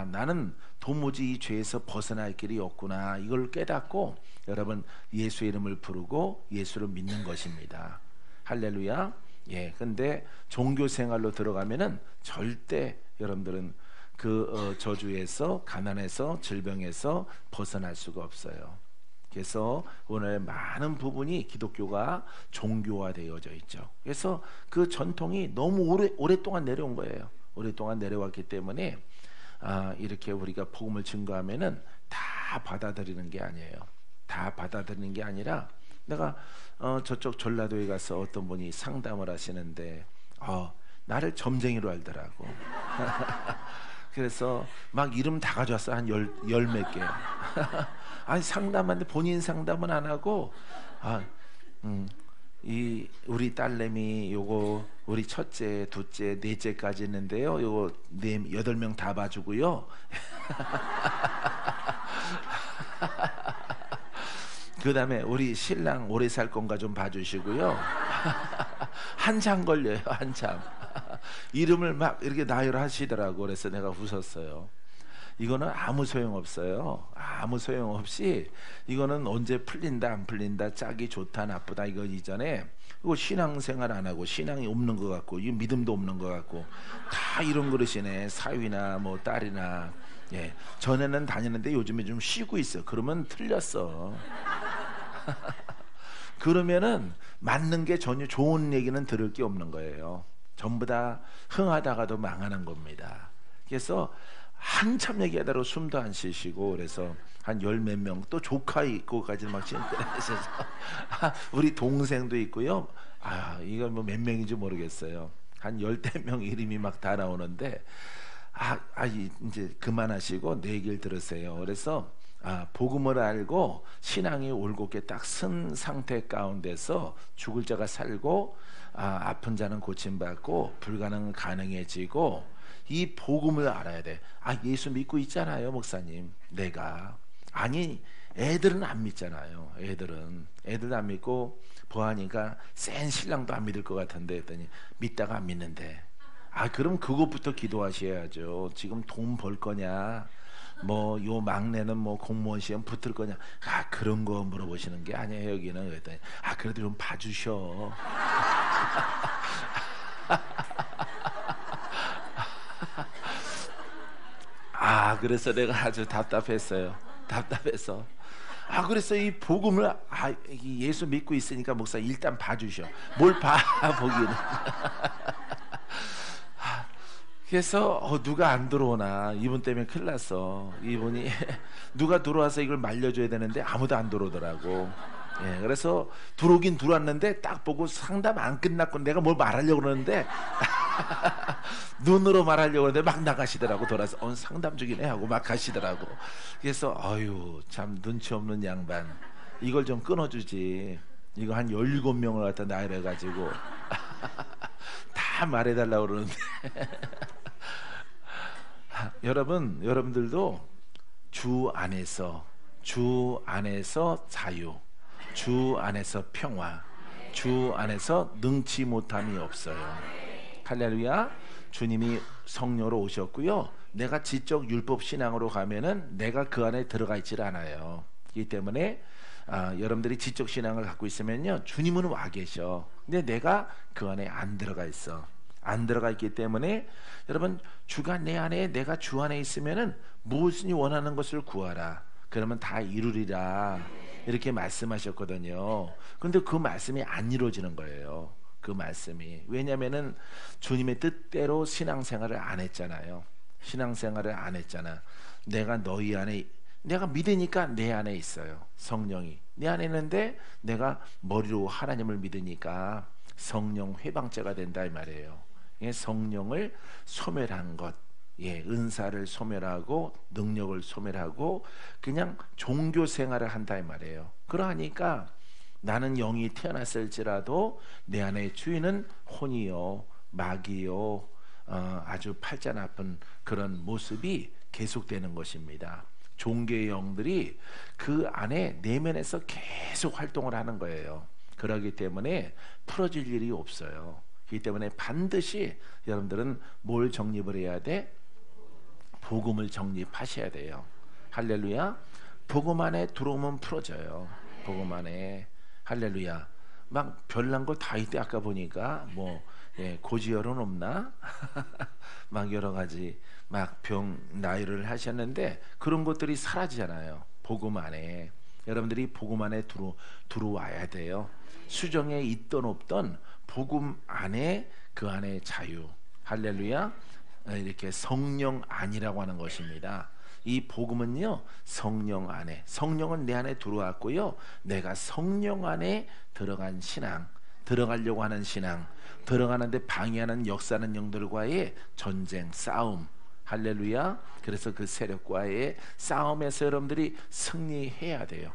나는 도무지 이 죄에서 벗어날 길이 없구나. 이걸 깨닫고 여러분 예수의 이름을 부르고 예수를 믿는 것입니다. 할렐루야. 예, 근데 종교 생활로 들어가면은 절대 여러분들은 그 저주에서 가난에서 질병에서 벗어날 수가 없어요. 그래서 오늘 많은 부분이 기독교가 종교화되어져 있죠. 그래서 그 전통이 너무 오랫동안 내려온 거예요. 오랫동안 내려왔기 때문에 이렇게 우리가 복음을 증거하면은 다 받아들이는 게 아니에요. 다 받아들이는 게 아니라 내가 저쪽 전라도에 가서 어떤 분이 상담을 하시는데 나를 점쟁이로 알더라고. 그래서 막 이름 다 가져왔어. 한 열 몇 개. 아니 상담하는데 본인 상담은 안 하고 우리 딸내미 요거 우리 첫째, 둘째, 넷째까지 있는데요. 요거 8명 다 봐주고요. 그 다음에 우리 신랑 오래 살 건가 좀 봐주시고요. 한참 걸려요, 한참. 이름을 막 이렇게 나열하시더라고. 그래서 내가 웃었어요. 이거는 아무 소용 없어요. 아무 소용 없이 이거는 언제 풀린다 안 풀린다, 짝이 좋다 나쁘다 이거 이전에 이거 신앙생활 안 하고 신앙이 없는 것 같고 이 믿음도 없는 것 같고 다 이런 그릇이네. 사위나 뭐 딸이나. 예, 전에는 다녔는데 요즘에 좀 쉬고 있어. 그러면 틀렸어. 그러면은 맞는 게 전혀 좋은 얘기는 들을 게 없는 거예요. 전부 다 흥하다가도 망하는 겁니다. 그래서 한참 얘기하다가 숨도 안 쉬시고 그래서 한 10몇 명 또 조카 있고까지 막 지금까지 우리 동생도 있고요. 이거 뭐 몇 명인지 모르겠어요. 한 10대 명 이름이 막 다 나오는데 이제 그만하시고 내 얘기를 들으세요. 그래서 복음을 알고 신앙이 올곧게 딱 쓴 상태 가운데서 죽을 자가 살고 아픈 자는 고침받고 불가능은 가능해지고 이 복음을 알아야 돼. 예수 믿고 있잖아요, 목사님. 내가. 아니, 애들은 안 믿잖아요. 애들도 안 믿고 보아하니까 센 신랑도 안 믿을 것 같은데 했더니 믿다가 안 믿는데. 그럼 그것부터 기도하셔야죠. 지금 돈 벌 거냐? 뭐 요 막내는 뭐 공무원 시험 붙을 거냐? 그런 거 물어보시는 게 아니에요. 여기는. 그랬더니 그래도 좀 봐주셔. 그래서 내가 아주 답답했어요. 답답해서. 그래서 이 복음을 예수 믿고 있으니까 목사 일단 봐주셔. 뭘 봐 보기는. 그래서 누가 안 들어오나. 이분 때문에 큰일 났어. 이분이 누가 들어와서 이걸 말려줘야 되는데 아무도 안 들어오더라고. 예, 그래서 들어오긴 들어왔는데 딱 보고 상담 안 끝났고 내가 뭘 말하려고 그러는데 눈으로 말하려고 하는데 막 나가시더라고. 돌아서 상담 중이네 하고 막 가시더라고. 그래서 참 눈치 없는 양반. 이걸 좀 끊어주지. 이거 한 17명을 갖다 나열해가지고 다 말해달라고 그러는데 여러분들도 주 안에서 자유, 주 안에서 평화, 주 안에서 능치 못함이 없어요. 할렐루야. 주님이 성령으로 오셨고요. 내가 지적 율법 신앙으로 가면은 내가 그 안에 들어가 있질 않아요. 그렇기 때문에 여러분들이 지적 신앙을 갖고 있으면요, 주님은 와 계셔. 근데 내가 그 안에 안 들어가 있어. 안 들어가 있기 때문에 여러분, 주가 내 안에, 내가 주 안에 있으면은 무엇이니 원하는 것을 구하라. 그러면 다 이루리라. 이렇게 말씀하셨거든요. 근데 그 말씀이 안 이루어지는 거예요. 그 말씀이. 왜냐면은 주님의 뜻대로 신앙생활을 안 했잖아요. 신앙생활을 안 했잖아. 내가 너희 안에, 내가 믿으니까 내 안에 있어요. 성령이 내 안에 있는데 내가 머리로 하나님을 믿으니까 성령 회방죄가 된다 이 말이에요. 성령을 소멸한 것, 은사를 소멸하고 능력을 소멸하고 그냥 종교 생활을 한다 이 말이에요. 그러하니까 나는 영이 태어났을지라도 내 안에 주인은 혼이요 마귀요 아주 팔자 나쁜 그런 모습이 계속되는 것입니다. 종교의 영들이 그 안에 내면에서 계속 활동을 하는 거예요. 그러기 때문에 풀어질 일이 없어요. 그렇기 때문에 반드시 여러분들은 뭘 정립을 해야 돼? 복음을 정립하셔야 돼요. 할렐루야. 복음 안에 들어오면 풀어져요. 복음 안에. 할렐루야. 막 별난 거 다 있대. 아까 보니까 고지혈은 없나? 막 여러 가지 막 병 나이를 하셨는데 그런 것들이 사라지잖아요. 복음 안에. 여러분들이 복음 안에 들어와야 돼요. 수정에 있던 없던 복음 안에, 그 안에 자유. 할렐루야. 이렇게 성령 안이라고 하는 것입니다. 이 복음은요, 성령 안에, 성령은 내 안에 들어왔고요, 내가 성령 안에 들어간 신앙, 들어가려고 하는 신앙, 들어가는데 방해하는 역사하는 영들과의 전쟁, 싸움. 할렐루야. 그래서 그 세력과의 싸움에서 여러분들이 승리해야 돼요.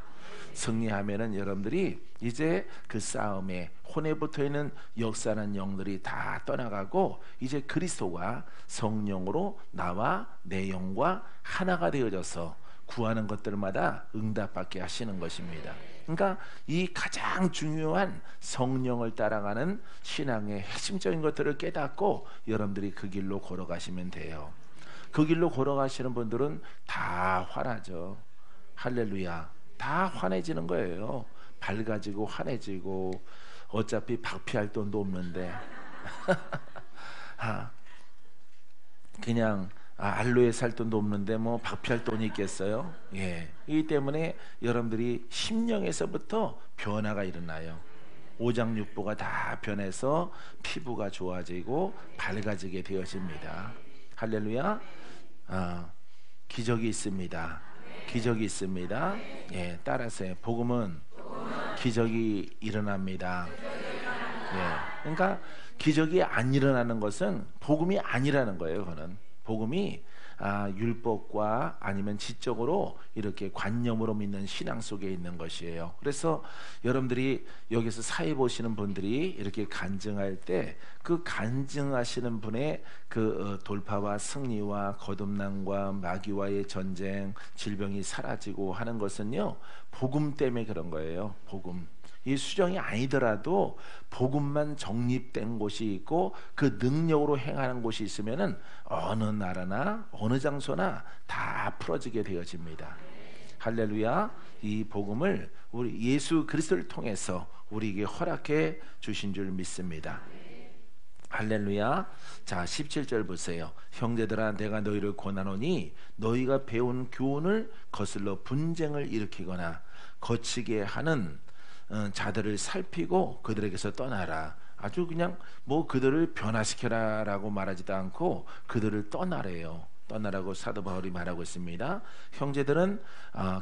승리하면은 여러분들이 이제 그 싸움에 혼에 붙어 있는 역사하는 영들이 다 떠나가고 이제 그리스도가 성령으로 나와 내 영과 하나가 되어져서 구하는 것들마다 응답받게 하시는 것입니다. 그러니까 이 가장 중요한 성령을 따라가는 신앙의 핵심적인 것들을 깨닫고 여러분들이 그 길로 걸어가시면 돼요. 그 길로 걸어가시는 분들은 다 환하죠. 할렐루야. 다 환해지는 거예요. 밝아지고 환해지고 어차피 박피할 돈도 없는데 그냥 알로에 살 돈도 없는데 뭐 박피할 돈이 있겠어요? 예. 이 때문에 여러분들이 심령에서부터 변화가 일어나요. 오장육부가 다 변해서 피부가 좋아지고 밝아지게 되어집니다. 할렐루야. 기적이 있습니다. 기적이 있습니다. 예, 따라서요. 복음은 기적이 일어납니다. 예. 그러니까 기적이 안 일어나는 것은 복음이 아니라는 거예요. 그거는 복음이 율법과 아니면 지적으로 이렇게 관념으로 믿는 신앙 속에 있는 것이에요. 그래서 여러분들이 여기서 사회 보시는 분들이 이렇게 간증할 때 그 간증하시는 분의 그 돌파와 승리와 거듭남과 마귀와의 전쟁, 질병이 사라지고 하는 것은요, 복음 때문에 그런 거예요. 복음. 이 수정이 아니더라도 복음만 정립된 곳이 있고 그 능력으로 행하는 곳이 있으면은 어느 나라나 어느 장소나 다 풀어지게 되어집니다. 할렐루야. 이 복음을 우리 예수 그리스도를 통해서 우리에게 허락해 주신 줄 믿습니다. 할렐루야. 자, 17절 보세요. 형제들아, 내가 너희를 권하노니 너희가 배운 교훈을 거슬러 분쟁을 일으키거나 거치게 하는 자들을 살피고 그들에게서 떠나라. 아주 그냥 뭐 그들을 변화시켜라 라고 말하지도 않고 그들을 떠나래요. 떠나라고 사도 바울이 말하고 있습니다. 형제들은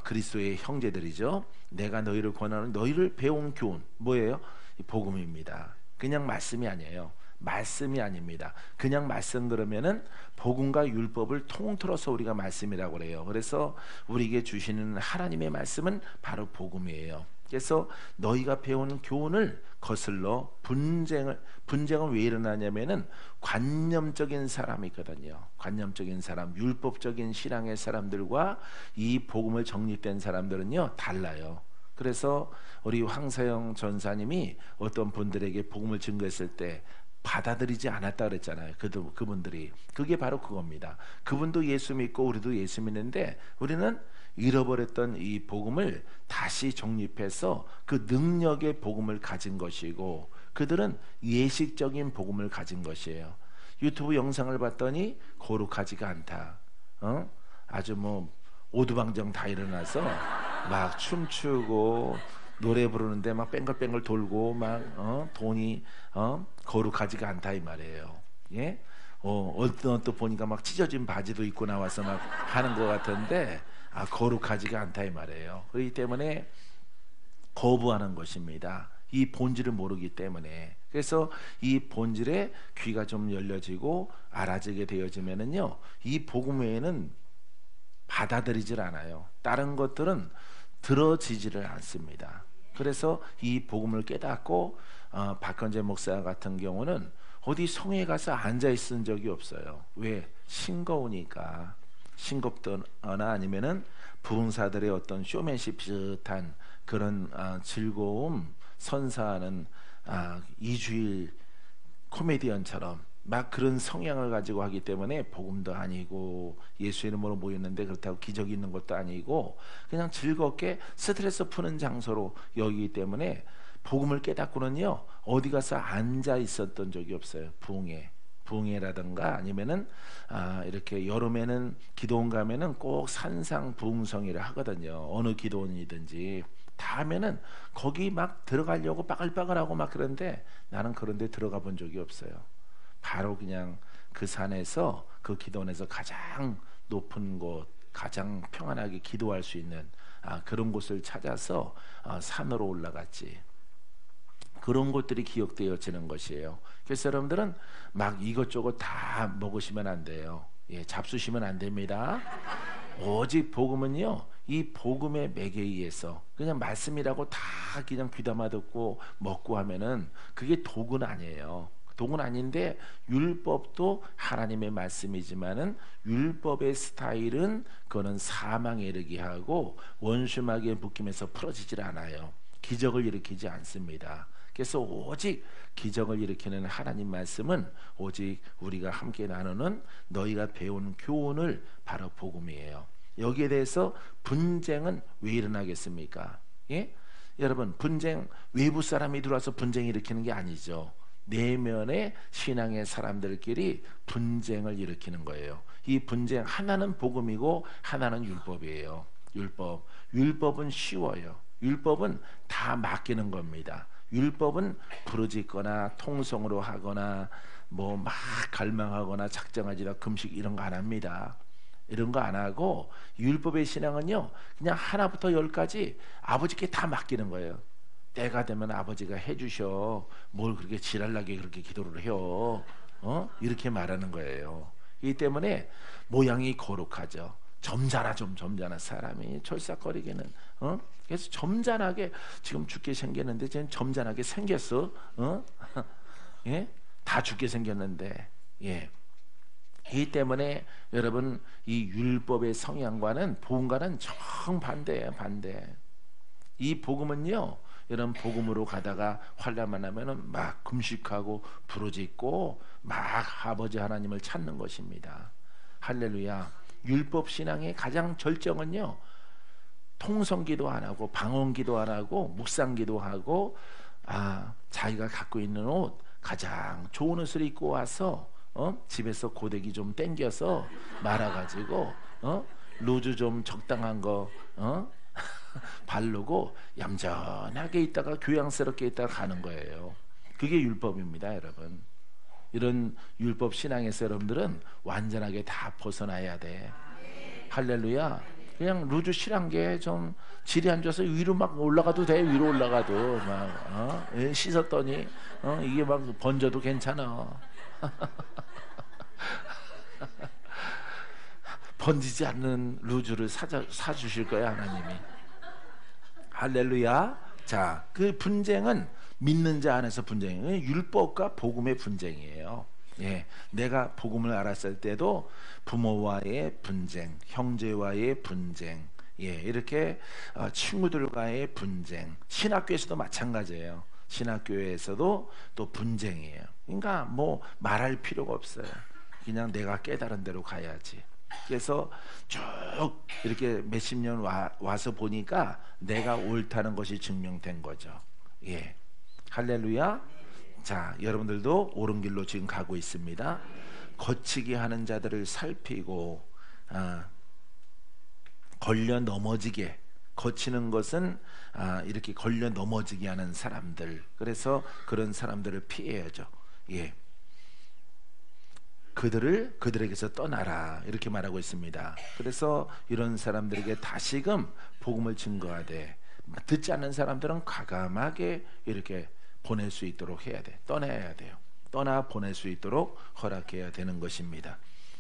그리스도의 형제들이죠. 내가 너희를 권하는 너희를 배운 교훈 뭐예요? 복음입니다. 그냥 말씀이 아니에요. 말씀이 아닙니다. 그냥 말씀 그러면은 복음과 율법을 통틀어서 우리가 말씀이라고 그래요. 그래서 우리에게 주시는 하나님의 말씀은 바로 복음이에요. 그래서 너희가 배우는 교훈을 거슬러 분쟁은 왜 일어나냐면은 관념적인 사람이 있거든요. 관념적인 사람, 율법적인 신앙의 사람들과 이 복음을 정립된 사람들은요 달라요. 그래서 우리 황사영 전사님이 어떤 분들에게 복음을 증거했을 때 받아들이지 않았다 그랬잖아요. 그분들이 그게 바로 그겁니다. 그분도 예수 믿고 우리도 예수 믿는데 우리는 잃어버렸던 이 복음을 다시 정립해서 그 능력의 복음을 가진 것이고 그들은 예식적인 복음을 가진 것이에요. 유튜브 영상을 봤더니 거룩하지가 않다. 아주 뭐 오두방정 다 일어나서 막 춤추고 노래 부르는데 막 뺑글뺑글 돌고 막 돈이 거룩하지가 않다 이 말이에요. 예? 어떤 또 보니까 막 찢어진 바지도 입고 나와서 막 하는 것 같은데 거룩하지가 않다 이 말이에요. 그렇기 때문에 거부하는 것입니다. 이 본질을 모르기 때문에. 그래서 이 본질에 귀가 좀 열려지고 알아지게 되어지면은요, 이 복음 외에는 받아들이질 않아요. 다른 것들은 들어지지를 않습니다. 그래서 이 복음을 깨닫고 박헌재 목사 같은 경우는 어디 성에 가서 앉아 있은 적이 없어요. 왜? 싱거우니까. 싱겁거나 아니면은 부흥사들의 어떤 쇼맨십 비슷한 그런 즐거움 선사하는 이주일 코미디언처럼 막 그런 성향을 가지고 하기 때문에 복음도 아니고 예수 이름으로 모였는데 그렇다고 기적이 있는 것도 아니고 그냥 즐겁게 스트레스 푸는 장소로 여기기 때문에 복음을 깨닫고는요 어디 가서 앉아 있었던 적이 없어요. 부흥회라든가 아니면은 이렇게 여름에는 기도원 가면은 꼭 산상 부흥성회를 하거든요. 어느 기도원이든지 다 하면은 거기 막 들어가려고 빠글빠글하고 막 그런데 나는 그런데 들어가 본 적이 없어요. 바로 그냥 그 산에서 그 기도원에서 가장 높은 곳, 가장 평안하게 기도할 수 있는 그런 곳을 찾아서 산으로 올라갔지. 그런 것들이 기억되어지는 것이에요. 그래서 여러분들은 막 이것저것 다 먹으시면 안 돼요. 예, 잡수시면 안 됩니다. 오직 복음은요 이 복음의 매개에 의해서 그냥 말씀이라고 다 그냥 귀담아 듣고 먹고 하면은 그게 복은 아니에요. 복은 아닌데, 율법도 하나님의 말씀이지만은 율법의 스타일은 그거는 사망에 이르게 하고 원수마귀의 묶임에서 풀어지질 않아요. 기적을 일으키지 않습니다. 그래서 오직 기적을 일으키는 하나님 말씀은 오직 우리가 함께 나누는 너희가 배운 교훈을 바로 복음이에요. 여기에 대해서 분쟁은 왜 일어나겠습니까? 예? 여러분, 분쟁, 외부 사람이 들어와서 분쟁 일으키는 게 아니죠. 내면의 신앙의 사람들끼리 분쟁을 일으키는 거예요. 이 분쟁, 하나는 복음이고 하나는 율법이에요. 율법은 쉬워요. 율법은 다 맡기는 겁니다. 율법은 부르짖거나 통성으로 하거나 뭐 막 갈망하거나 작정하지라 금식 이런 거 안 합니다. 이런 거 안 하고, 율법의 신앙은요, 그냥 하나부터 열까지 아버지께 다 맡기는 거예요. 때가 되면 아버지가 해주셔. 뭘 그렇게 지랄나게 그렇게 기도를 해요. 이렇게 말하는 거예요. 이 때문에 모양이 거룩하죠. 점잖아 사람이 철삭거리기는. 그래서 점잖하게 지금 죽게 생겼는데 쟤는 점잖하게 생겼어. 예? 다 죽게 생겼는데. 예. 이 때문에 여러분, 이 율법의 성향과는 복음과는 정반대예요. 반대. 이 복음은요, 여러분, 복음으로 가다가 환난만 하면은 막 금식하고 부르짖고 막 아버지 하나님을 찾는 것입니다. 할렐루야. 율법 신앙의 가장 절정은요, 통성기도 안 하고 방언기도 안 하고 묵상기도 하고, 자기가 갖고 있는 옷 가장 좋은 옷을 입고 와서 집에서 고데기 좀 땡겨서 말아가지고 루즈 좀 적당한 거 바르고 얌전하게 있다가 교양스럽게 있다가 가는 거예요. 그게 율법입니다, 여러분. 이런 율법 신앙에서 여러분들은 완전하게 다 벗어나야 돼. 할렐루야. 그냥 루즈 실한 게 좀 질이 안 좋아서 위로 막 올라가도 돼. 위로 올라가도 막 씻었더니 이게 막 번져도 괜찮아. 번지지 않는 루즈를 사주실 거야, 하나님이. 할렐루야. 자, 그 분쟁은 믿는 자 안에서 분쟁이에요. 율법과 복음의 분쟁이에요. 예, 내가 복음을 알았을 때도 부모와의 분쟁, 형제와의 분쟁, 예, 이렇게 친구들과의 분쟁, 신학교에서도 마찬가지예요. 신학교에서도 또 분쟁이에요. 그러니까 뭐 말할 필요가 없어요. 그냥 내가 깨달은 대로 가야지. 그래서 쭉 이렇게 몇십 년 와서 보니까 내가 옳다는 것이 증명된 거죠. 예, 할렐루야. 자, 여러분들도 옳은 길로 지금 가고 있습니다. 거치게 하는 자들을 살피고 걸려 넘어지게, 거치는 것은 이렇게 걸려 넘어지게 하는 사람들, 그래서 그런 사람들을 피해야죠. 예, 그들에게서 떠나라, 이렇게 말하고 있습니다. 그래서 이런 사람들에게 다시금 복음을 증거하되, 듣지 않는 사람들은 과감하게 이렇게 보낼 수 있도록 해야 돼. 떠나야 돼요. 떠나 보낼 수 있도록 허락해야 되는 것입니다.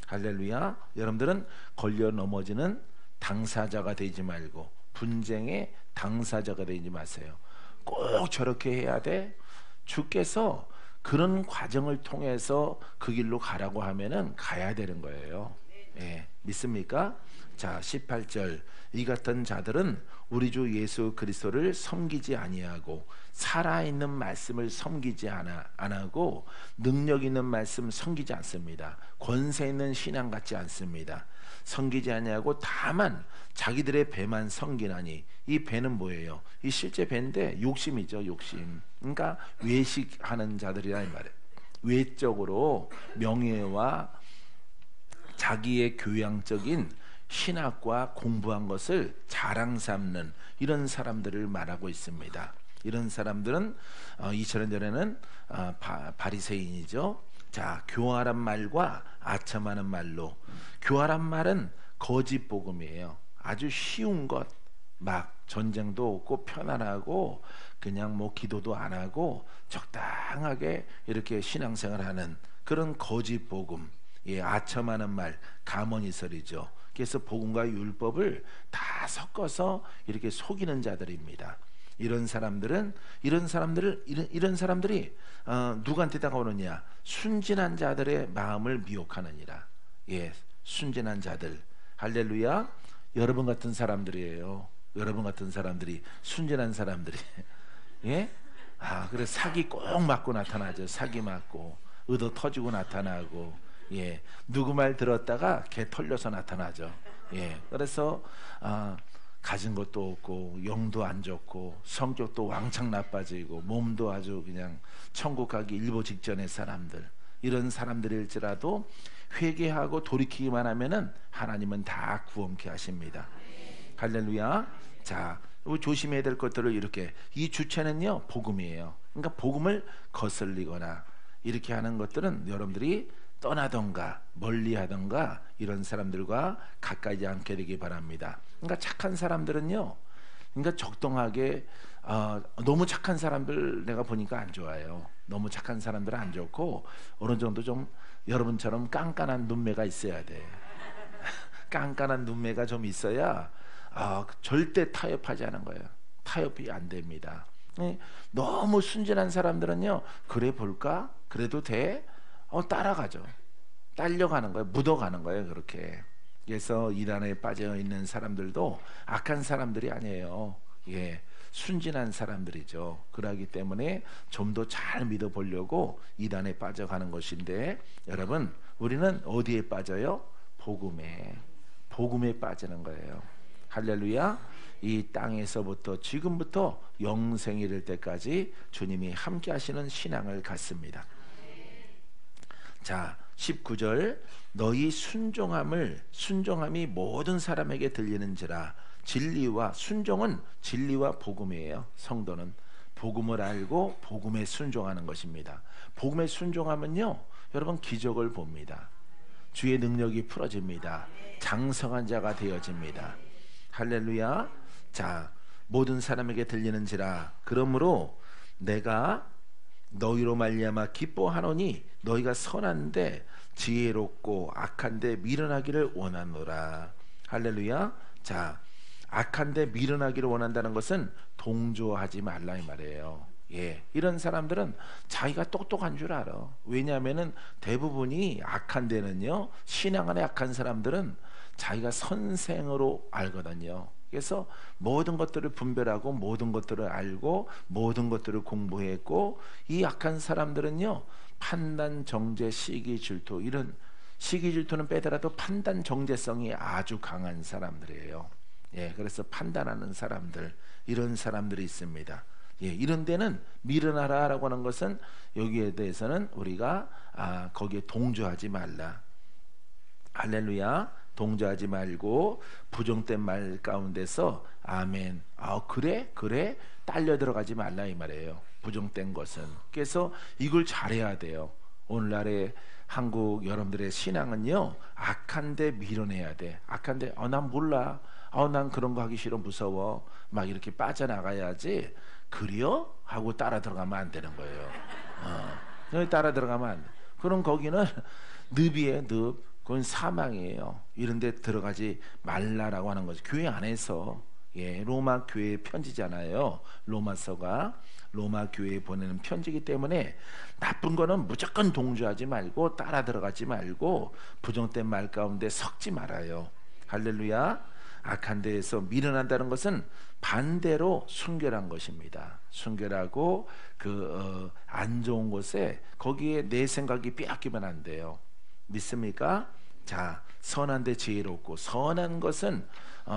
할렐루야. 여러분들은 걸려 넘어지는 당사자가 되지 말고 분쟁의 당사자가 되지 마세요. 꼭 저렇게 해야 돼. 주께서 그런 과정을 통해서 그 길로 가라고 하면은 가야 되는 거예요. 예, 믿습니까? 자, 18절. 이 같은 자들은 우리 주 예수 그리스도를 섬기지 아니하고 살아있는 말씀을 섬기지 안 하고 능력 있는 말씀 섬기지 않습니다. 권세 있는 신앙 갖지 않습니다. 섬기지 아니하고 다만 자기들의 배만 섬기나니. 이 배는 뭐예요? 이 실제 배인데 욕심이죠, 욕심. 그러니까 외식하는 자들이라 이 말이에요. 외적으로 명예와 자기의 교양적인 신학과 공부한 것을 자랑 삼는 이런 사람들을 말하고 있습니다. 이런 사람들은 2000년 전에는 바리새인이죠. 자, 교활한 말과 아첨하는 말로. 교활한 말은 거짓 복음이에요. 아주 쉬운 것, 막 전쟁도 없고 편안하고 그냥 뭐 기도도 안 하고 적당하게 이렇게 신앙생활하는 그런 거짓 복음. 예, 아첨하는 말, 가머니설이죠. 그래서 복음과 율법을 다 섞어서 이렇게 속이는 자들입니다. 이런 사람들이 누구한테 다가오느냐? 순진한 자들의 마음을 미혹하느니라. 예, 순진한 자들. 할렐루야. 여러분 같은 사람들이에요. 여러분 같은 사람들이, 순진한 사람들이. 예? 그래 사기 꼭 맞고 나타나죠. 사기 맞고 의도 터지고 나타나고, 예, 누구 말 들었다가 개 털려서 나타나죠. 예, 그래서 가진 것도 없고 영도 안 좋고 성격도 왕창 나빠지고 몸도 아주 그냥 천국 가기 일보 직전의 사람들, 이런 사람들일지라도 회개하고 돌이키기만 하면은 하나님은 다 구원케 하십니다. 할렐루야. 자, 조심해야 될 것들을 이렇게, 이 주체는요 복음이에요. 그러니까 복음을 거슬리거나 이렇게 하는 것들은 여러분들이 떠나던가 멀리하던가 이런 사람들과 가까이 않게 되기 바랍니다. 그러니까 착한 사람들은요, 그러니까 적당하게, 너무 착한 사람들 내가 보니까 안 좋아요. 너무 착한 사람들은 안 좋고, 어느 정도 좀 여러분처럼 깐깐한 눈매가 있어야 돼. 깐깐한 눈매가 좀 있어야 절대 타협하지 않은 거예요. 타협이 안 됩니다. 너무 순진한 사람들은요, 그래 볼까? 그래도 돼? 따라가죠. 딸려가는 거예요. 묻어가는 거예요. 그렇게. 그래서 이단에 빠져 있는 사람들도 악한 사람들이 아니에요. 예, 순진한 사람들이죠. 그러기 때문에 좀 더 잘 믿어보려고 이단에 빠져가는 것인데, 여러분, 우리는 어디에 빠져요? 복음에 빠지는 거예요. 할렐루야. 이 땅에서부터 지금부터 영생이 될 때까지 주님이 함께 하시는 신앙을 갖습니다. 자, 19절, 너희 순종함이 모든 사람에게 들리는지라. 순종은 진리와 복음이에요. 성도는 복음을 알고 복음에 순종하는 것입니다. 복음에 순종하면요, 여러분 기적을 봅니다. 주의 능력이 풀어집니다. 장성한 자가 되어집니다. 할렐루야. 자, 모든 사람에게 들리는지라. 그러므로 내가 너희로 말미암아 기뻐하노니 너희가 선한데 지혜롭고 악한데 미련하기를 원하노라. 할렐루야. 자, 악한데 미련하기를 원한다는 것은 동조하지 말라 이 말이에요. 예, 이런 사람들은 자기가 똑똑한 줄 알아. 왜냐하면은 대부분이 악한 데는요, 신앙 안에 악한 사람들은 자기가 선생으로 알거든요. 그래서 모든 것들을 분별하고 모든 것들을 알고 모든 것들을 공부했고, 이 악한 사람들은요, 판단, 정죄, 시기, 질투, 이런 시기, 질투는 빼더라도 판단, 정죄성이 아주 강한 사람들이에요. 예, 그래서 판단하는 사람들, 이런 사람들이 있습니다. 예, 이런 데는 미련하라라고 하는 것은, 여기에 대해서는 우리가 거기에 동조하지 말라. 할렐루야. 동조하지 말고 부정된 말 가운데서 아멘, 그래 딸려 들어가지 말라 이 말이에요. 부정된 것은. 그래서 이걸 잘해야 돼요. 오늘날의 한국 여러분들의 신앙은요, 악한데 밀어내야 돼. 악한데 난 몰라, 난 그런 거 하기 싫어, 무서워, 막 이렇게 빠져나가야지. 그래요? 하고 따라 들어가면 안 되는 거예요. 따라 들어가면 안 돼. 그럼 거기는 늪이에요. 늪. 그건 사망이에요. 이런 데 들어가지 말라라고 하는 거죠. 교회 안에서. 예, 로마 교회 편지잖아요. 로마서가 로마 교회에 보내는 편지이기 때문에 나쁜 거는 무조건 동조하지 말고 따라 들어가지 말고 부정된 말 가운데 섞지 말아요. 할렐루야. 악한 데에서 미련한다는 것은 반대로 순결한 것입니다. 순결하고 안 좋은 곳에 거기에 내 생각이 빼앗기면 안 돼요. 믿습니까? 자, 선한데 지혜롭고, 선한 것은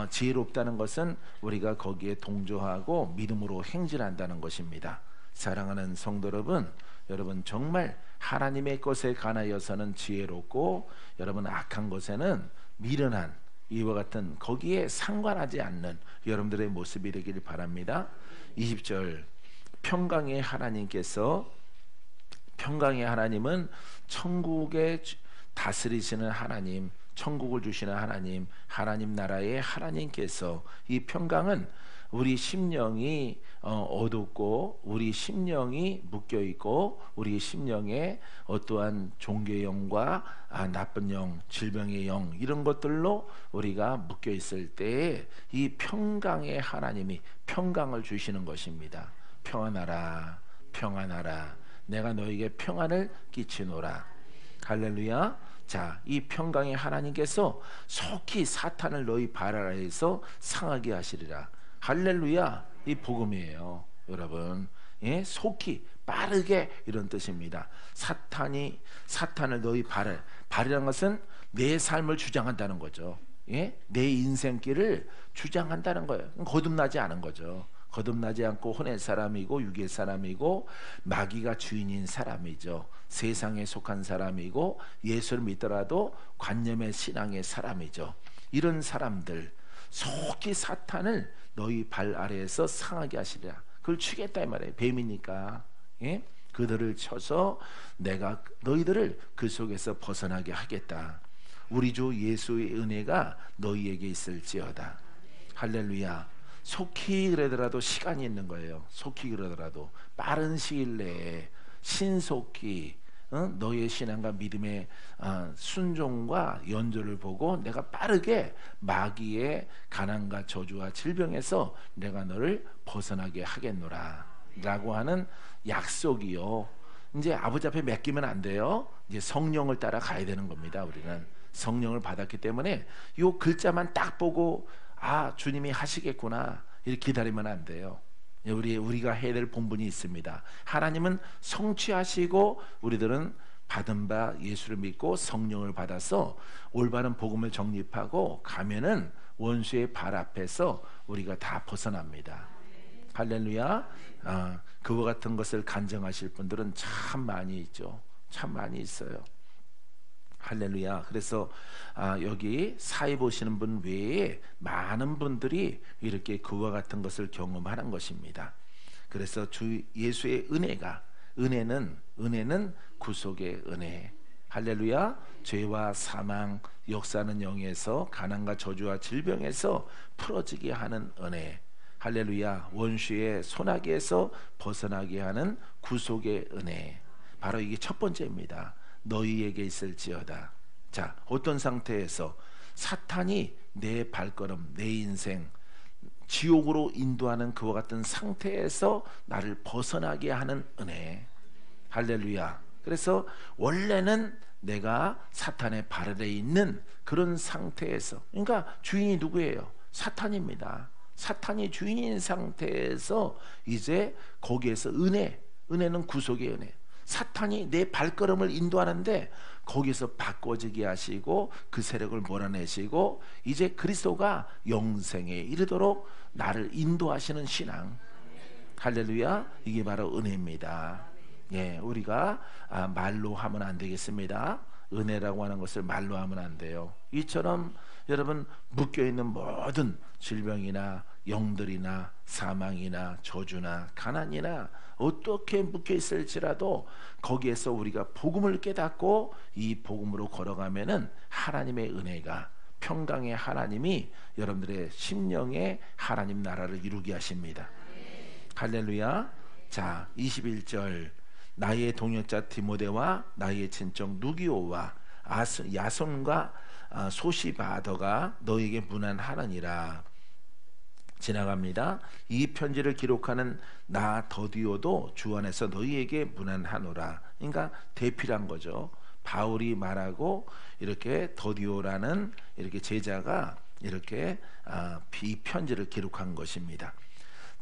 지혜롭다는 것은 우리가 거기에 동조하고 믿음으로 행진한다는 것입니다. 사랑하는 성도 여러분 정말 하나님의 것에 관하여서는 지혜롭고, 여러분 악한 것에는 미련한, 이와 같은 거기에 상관하지 않는 여러분들의 모습이 되길 바랍니다. 20절, 평강의 하나님은 천국에 다스리시는 하나님, 천국을 주시는 하나님, 하나님 나라의 하나님께서, 이 평강은 우리 심령이 어둡고 우리 심령이 묶여 있고 우리 심령에 어떠한 종교의 영과 나쁜 영, 질병의 영 이런 것들로 우리가 묶여 있을 때 이 평강의 하나님이 평강을 주시는 것입니다. 평안하라, 평안하라. 내가 너에게 평안을 끼치노라. 할렐루야. 자, 이 평강의 하나님께서 속히 사탄을 너희 발 아래에서 상하게 하시리라. 할렐루야. 이 복음이에요, 여러분. 예? 속히, 빠르게 이런 뜻입니다. 사탄을 너희 발이라는 것은 내 삶을 주장한다는 거죠. 예? 내 인생길을 주장한다는 거예요. 거듭나지 않은 거죠. 거듭나지 않고 혼의 사람이고 육의 사람이고 마귀가 주인인 사람이죠. 세상에 속한 사람이고 예수를 믿더라도 관념의 신앙의 사람이죠. 이런 사람들 속히 사탄을 너희 발 아래에서 상하게 하시리라. 그걸 치겠다 이 말이에요. 뱀이니까. 예? 그들을 쳐서 내가 너희들을 그 속에서 벗어나게 하겠다. 우리 주 예수의 은혜가 너희에게 있을지어다. 할렐루야. 속히 그러더라도 시간이 있는 거예요. 속히 그러더라도 빠른 시일 내에 신속히 너의 신앙과 믿음의 순종과 연조를 보고 내가 빠르게 마귀의 가난과 저주와 질병에서 내가 너를 벗어나게 하겠노라 라고 하는 약속이요. 이제 아버지 앞에 맡기면 안 돼요. 이제 성령을 따라 가야 되는 겁니다. 우리는 성령을 받았기 때문에 요 글자만 딱 보고 주님이 하시겠구나 이렇게 기다리면 안 돼요. 우리가 해야 될 본분이 있습니다. 하나님은 성취하시고 우리들은 받은 바 예수를 믿고 성령을 받아서 올바른 복음을 정립하고 가면은 원수의 발 앞에서 우리가 다 벗어납니다. 할렐루야. 그와 같은 것을 간증하실 분들은 참 많이 있죠. 참 많이 있어요. 할렐루야. 그래서 여기 사회 보시는 분 외에 많은 분들이 이렇게 그와 같은 것을 경험하는 것입니다. 그래서 주 예수의 은혜는 구속의 은혜. 할렐루야. 죄와 사망, 역사하는 영에서 가난과 저주와 질병에서 풀어지게 하는 은혜. 할렐루야. 원수의 손아귀에서 벗어나게 하는 구속의 은혜. 바로 이게 첫 번째입니다. 너희에게 있을지어다. 자, 어떤 상태에서 사탄이 내 발걸음, 내 인생 지옥으로 인도하는 그와 같은 상태에서 나를 벗어나게 하는 은혜. 할렐루야. 그래서 원래는 내가 사탄의 발 아래에 있는 그런 상태에서, 그러니까 주인이 누구예요? 사탄입니다. 사탄이 주인인 상태에서 이제 거기에서 은혜는 구속의 은혜. 사탄이 내 발걸음을 인도하는데 거기서 바꿔지게 하시고 그 세력을 몰아내시고 이제 그리스도가 영생에 이르도록 나를 인도하시는 신앙. 할렐루야. 이게 바로 은혜입니다. 예, 우리가 말로 하면 안 되겠습니다. 은혜라고 하는 것을 말로 하면 안 돼요. 이처럼 여러분 묶여있는 모든 질병이나 영들이나 사망이나 저주나 가난이나 어떻게 묶여있을지라도 거기에서 우리가 복음을 깨닫고 이 복음으로 걸어가면은 하나님의 은혜가, 평강의 하나님이 여러분들의 심령에 하나님 나라를 이루게 하십니다. 할렐루야. 자, 21절 나의 동역자 디모데와 나의 친정 누기오와 야손과 소시바더가 너에게 문안하느니라. 지나갑니다. 이 편지를 기록하는 나 더디오도 주 안에서 너희에게 문안하노라. 그러니까 대필한 거죠. 바울이 말하고 이렇게 더디오라는 이렇게 제자가 이렇게 이 편지를 기록한 것입니다.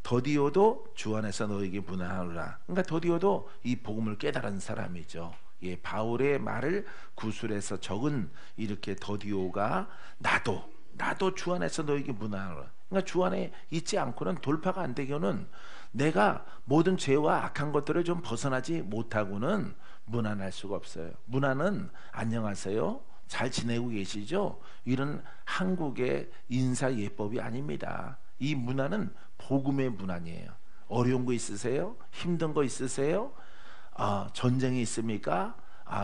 더디오도 주 안에서 너에게 문안하노라. 그러니까 더디오도 이 복음을 깨달은 사람이죠. 예, 바울의 말을 구술해서 적은 이렇게 더디오가 나도 주 안에서 너에게 문안하노라. 그러니까 주 안에 있지 않고는 돌파가 안 되고는 내가 모든 죄와 악한 것들을 좀 벗어나지 못하고는 문안할 수가 없어요. 문안은 안녕하세요, 잘 지내고 계시죠? 이런 한국의 인사 예법이 아닙니다. 이 문안은 복음의 문안이에요. 어려운 거 있으세요? 힘든 거 있으세요? 전쟁이 있습니까?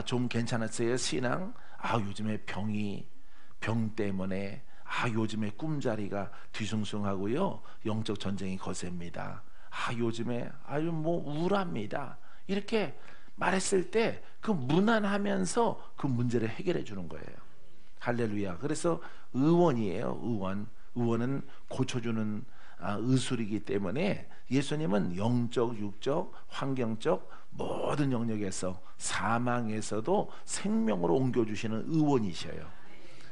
좀 괜찮았어요? 신앙? 요즘에 병 때문에 요즘에 꿈자리가 뒤숭숭하고요, 영적 전쟁이 거셉니다. 요즘에 아유 뭐 우울합니다. 이렇게 말했을 때 그 무난하면서 그 문제를 해결해 주는 거예요. 할렐루야. 그래서 의원이에요. 의원은 고쳐주는 의술이기 때문에 예수님은 영적, 육적, 환경적 모든 영역에서 사망에서도 생명으로 옮겨주시는 의원이셔요.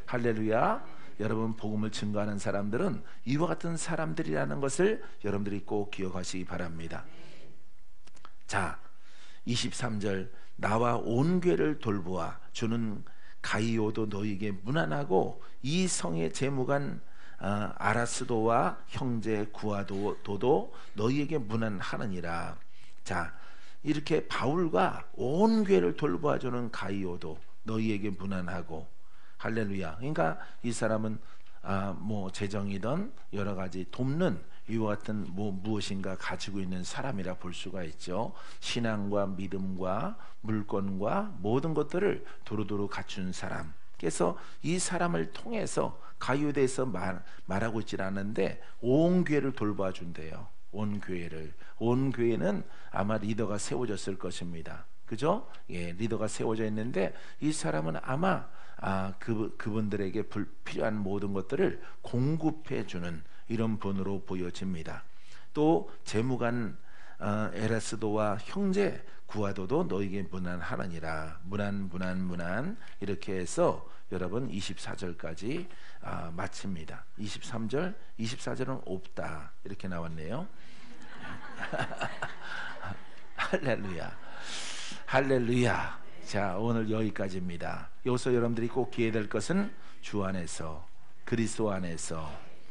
할렐루야. 여러분 복음을 증거하는 사람들은 이와 같은 사람들이라는 것을 여러분들이 꼭 기억하시기 바랍니다. 자, 23절 나와 온 교회를 돌보아 주는 가이오도 너희에게 문안하고 이 성의 재무관 아라스도와 형제 구아도도 너희에게 문안하느니라. 자, 이렇게 바울과 온 교회를 돌보아 주는 가이오도 너희에게 문안하고, 할렐루야. 그러니까 이 사람은 뭐 재정이든 여러 가지 돕는 이와 같은 무엇인가 가지고 있는 사람이라 볼 수가 있죠. 신앙과 믿음과 물건과 모든 것들을 두루두루 갖춘 사람. 그래서 이 사람을 통해서 가이오에 대해서 말하고 있질 않는데 온 교회를 돌봐 준대요. 온 교회는 아마 리더가 세워졌을 것입니다. 그죠? 예, 리더가 세워져 있는데 이 사람은 아마 그분들에게 필요한 모든 것들을 공급해 주는 이런 분으로 보여집니다. 또 재무관 에라스도와 형제 구아도도 너에게 문안하느니라. 문안 이렇게 해서 여러분 24절까지 마칩니다. 23절, 24절은 없다 이렇게 나왔네요. 할렐루야. 자, 오늘 여기까지입니다. 여기서 여러분들이 꼭 기회될 것은 주 안에서, 그리스도 안에서.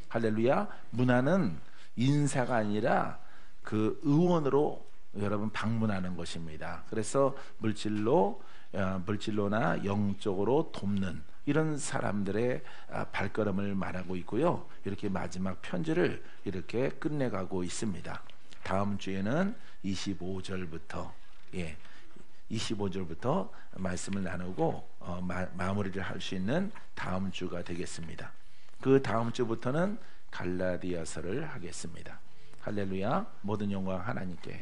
할렐루야. 문안은 인사가 아니라 그 의원으로 여러분 방문하는 것입니다. 그래서 물질로나 영적으로 돕는 이런 사람들의 발걸음을 말하고 있고요. 이렇게 마지막 편지를 이렇게 끝내가고 있습니다. 다음 주에는 25절부터 25절부터 말씀을 나누고 마무리를 할 수 있는 다음 주가 되겠습니다. 그 다음 주부터는 갈라디아서를 하겠습니다. 할렐루야. 모든 영광 하나님께.